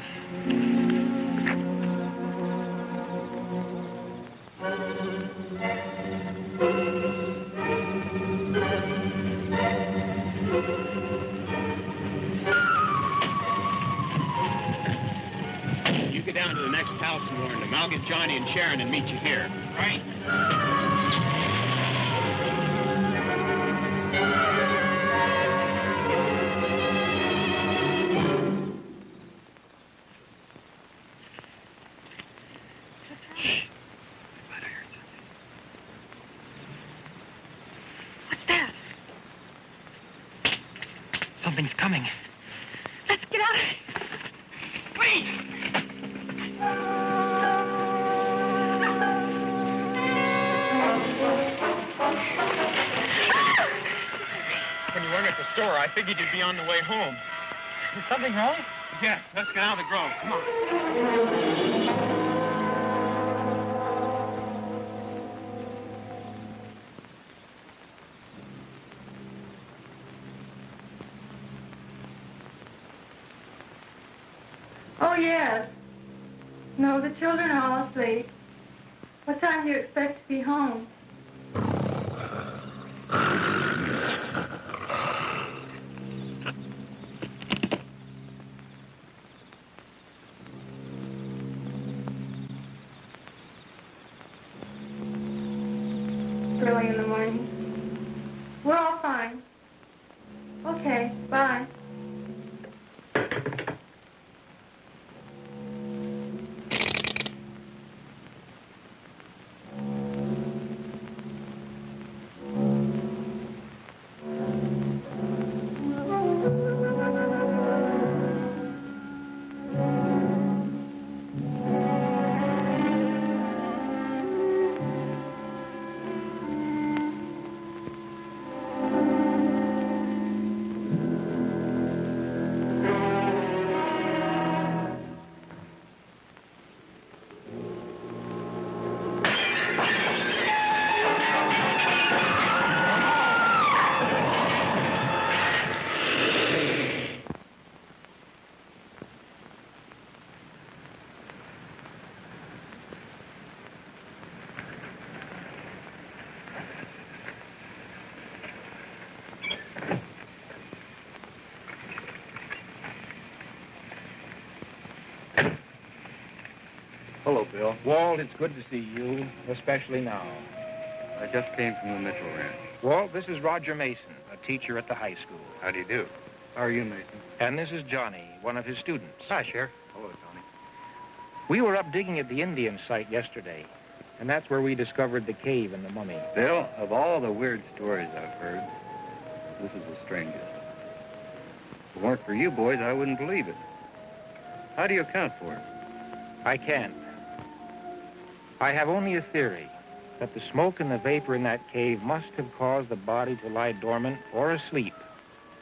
You get down to the next house and warn them. I'll get Johnny and Sharon and meet you here. Right. Something's coming. Let's get out. Wait! When you weren't at the store, I figured you'd be on the way home. Is something wrong? Yeah, let's get out of the grove. Come on. Oh, yes. No, the children are all asleep. What time do you expect to be home? Early in the morning. We're all fine. Okay, bye. Hello, Bill. Walt, it's good to see you, especially now. I just came from the Mitchell Ranch. Walt, this is Roger Mason, a teacher at the high school. How do you do? How are you, Mason? And this is Johnny, one of his students. Hi, Sheriff. Hello, Johnny. We were up digging at the Indian site yesterday, and that's where we discovered the cave and the mummy. Bill, of all the weird stories I've heard, this is the strangest. If it weren't for you boys, I wouldn't believe it. How do you account for it? I can't. I have only a theory that the smoke and the vapor in that cave must have caused the body to lie dormant or asleep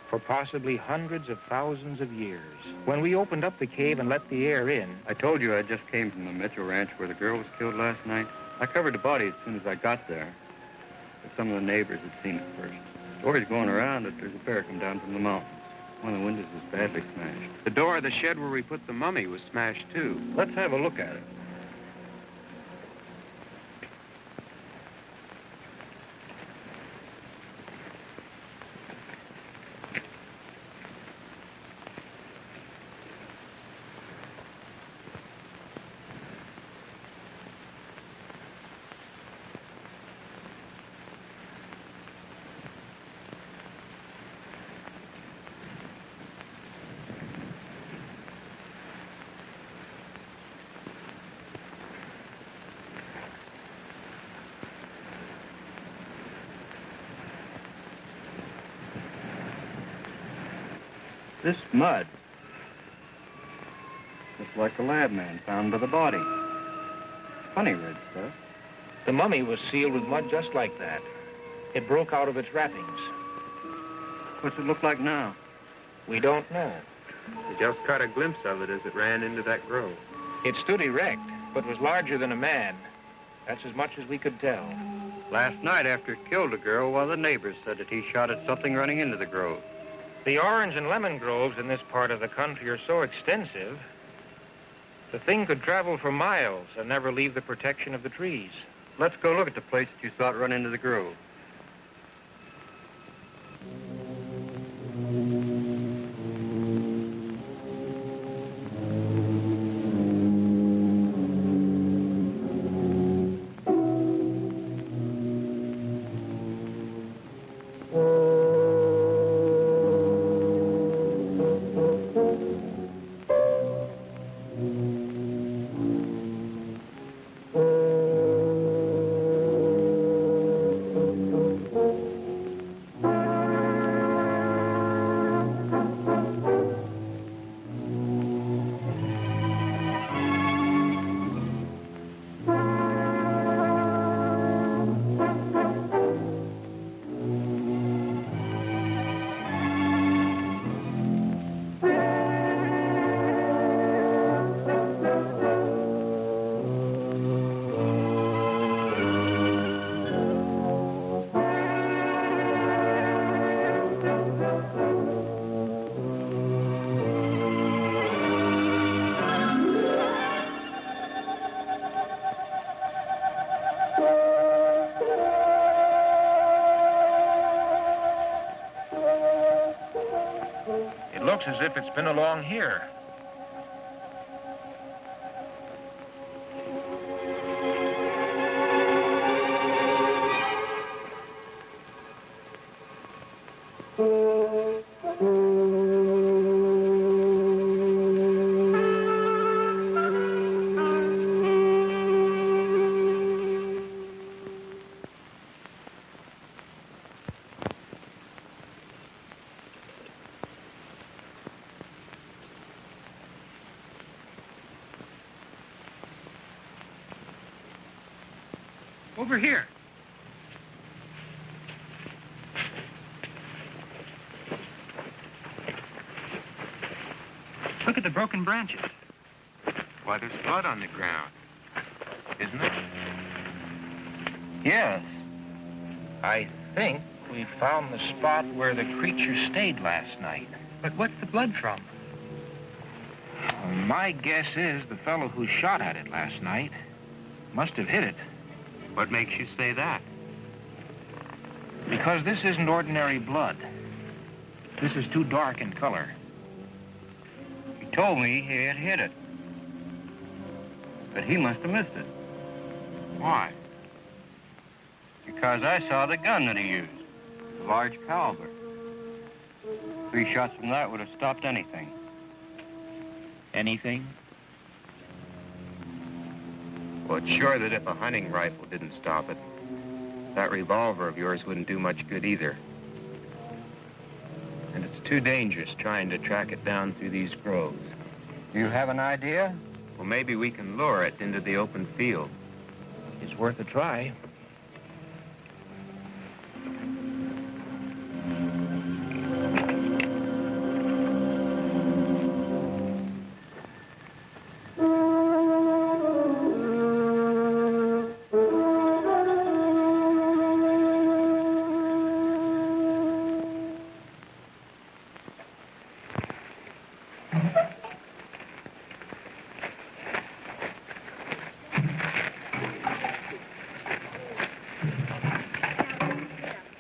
for possibly hundreds of thousands of years. When we opened up the cave and let the air in... I told you I just came from the Mitchell Ranch where the girl was killed last night. I covered the body as soon as I got there, but some of the neighbors had seen it first. Story's going around that there's a bear come down from the mountains. One of the windows was badly smashed. The door of the shed where we put the mummy was smashed, too. Let's have a look at it. This mud, just like the lab man found by the body. Funny red stuff. The mummy was sealed with mud just like that. It broke out of its wrappings. What's it look like now? We don't know. We just caught a glimpse of it as it ran into that grove. It stood erect, but was larger than a man. That's as much as we could tell. Last night, after it killed a girl, one of the neighbors said that he shot at something running into the grove. The orange and lemon groves in this part of the country are so extensive, the thing could travel for miles and never leave the protection of the trees. Let's go look at the place that you saw it run into the grove. As if it's been along here. Over here. Look at the broken branches. Why, there's blood on the ground, isn't there? Yes. I think we found the spot where the creature stayed last night. But what's the blood from? My guess is the fellow who shot at it last night must have hit it. What makes you say that? Because this isn't ordinary blood. This is too dark in color. He told me he had hit it. But he must have missed it. Why? Because I saw the gun that he used. A large caliber. 3 shots from that would have stopped anything. Anything? Well, it's sure that if a hunting rifle didn't stop it, that revolver of yours wouldn't do much good either. And it's too dangerous trying to track it down through these groves. You have an idea? Well, maybe we can lure it into the open field. It's worth a try.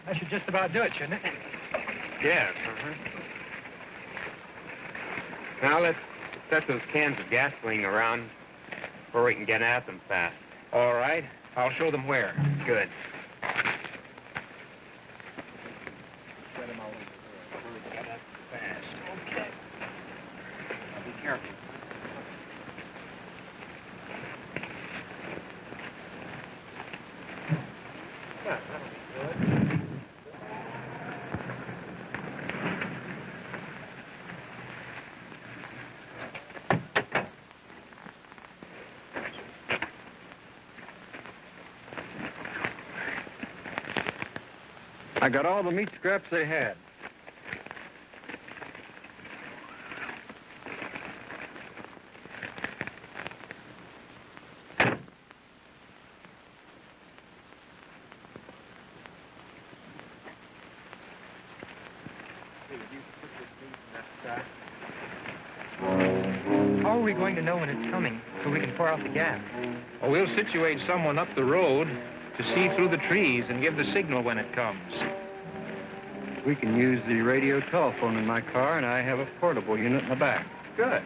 That should just about do it, shouldn't it? Yes, Now let's set those cans of gasoline around where we can get at them fast. All right. I'll show them where. Good. Set them all over there. Get at them fast. Okay. Now be careful. Yeah, that'll be good. I got all the meat scraps they had. How are we going to know when it's coming so we can pour out the gas? Well, we'll situate someone up the road to see through the trees and give the signal when it comes. We can use the radio telephone in my car, and I have a portable unit in the back. Good.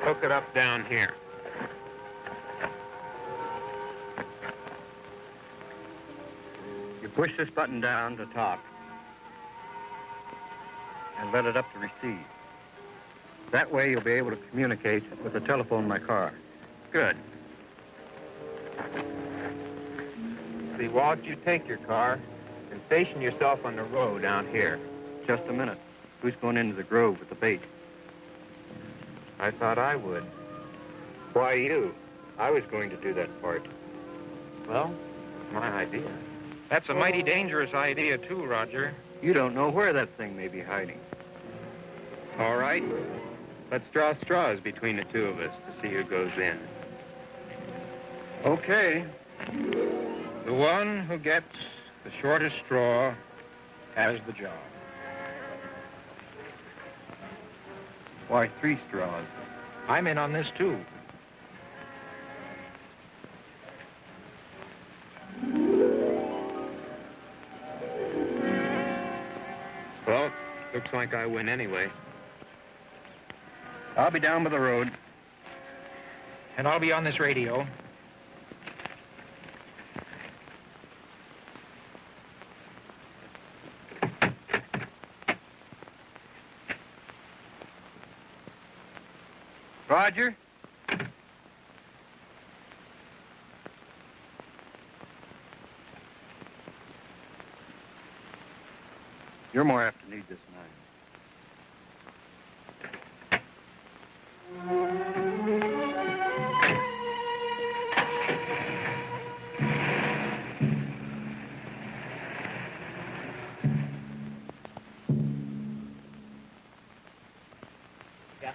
Hook it up down here. You push this button down to top and let it up to receive. That way you'll be able to communicate with the telephone in my car. Good. See, Walt, you take your car and station yourself on the road down here. Just a minute. Who's going into the grove with the bait? I thought I would. Why you? I was going to do that part. Well, it's my idea. That's a mighty dangerous idea, too, Roger. You don't know where that thing may be hiding. All right. Let's draw straws between the two of us to see who goes in. Okay. The one who gets the shortest straw has the job. Why 3 straws? I'm in on this, too. Well, looks like I win anyway. I'll be down by the road. And I'll be on this radio. Roger? You're more apt to need this knife.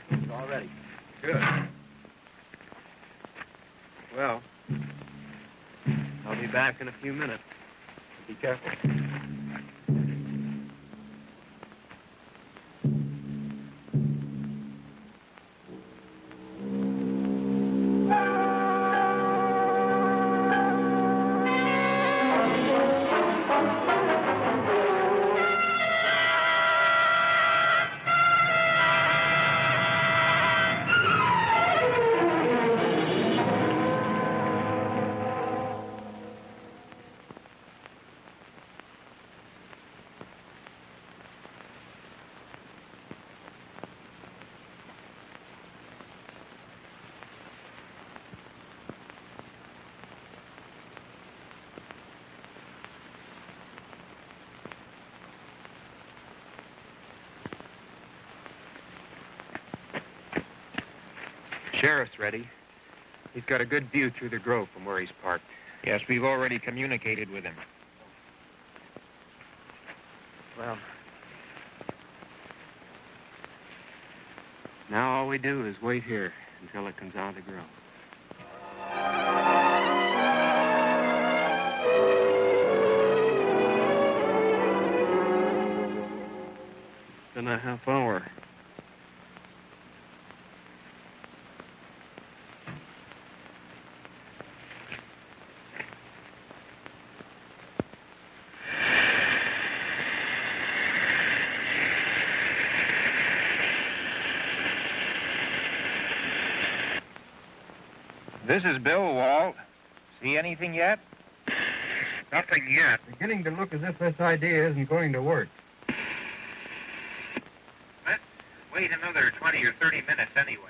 It's all ready. Good. Well, I'll be back in a few minutes. Be careful. Sheriff's ready. He's got a good view through the grove from where he's parked. Yes, we've already communicated with him. Well, now all we do is wait here until it comes out of the grove. It's been a half hour. This is Bill, Walt. See anything yet? Nothing yet. Beginning to look as if this idea isn't going to work. Let's wait another 20 or 30 minutes anyway.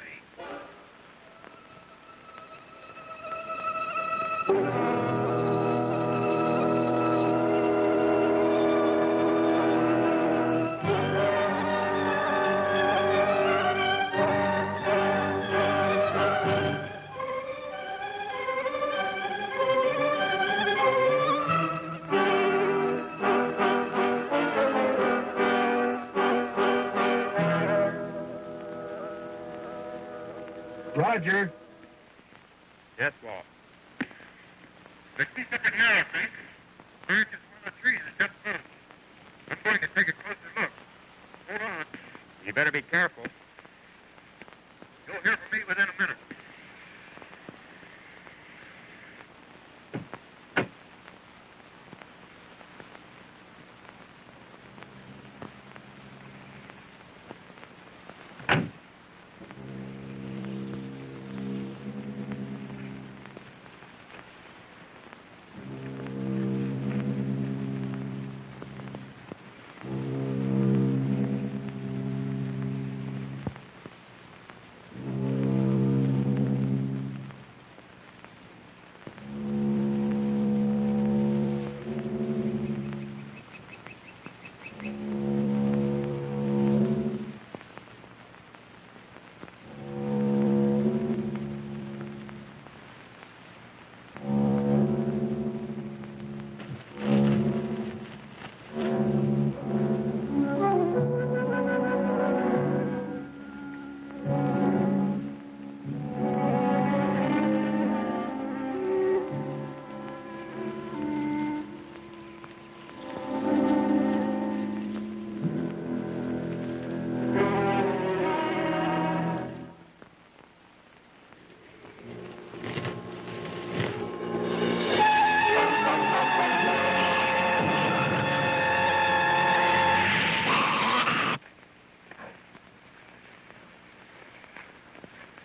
Roger. Yes, Walt. Let's see something here, I think. Back is one of the trees that just moved. I'm going to take a closer look. Hold on. You better be careful. You'll hear from me within a minute.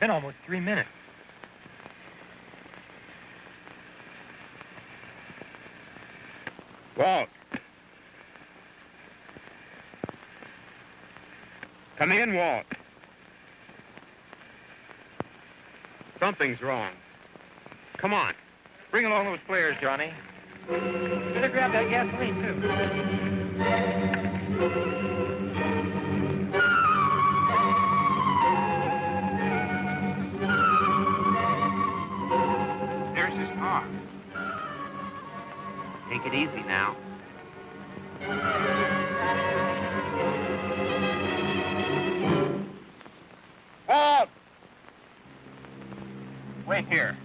been almost 3 minutes. Walt. Come in, Walt. Something's wrong. Come on. Bring along those flares, Johnny. Better grab that gasoline, too. There's his car. Take it easy now. Walt! Wait here.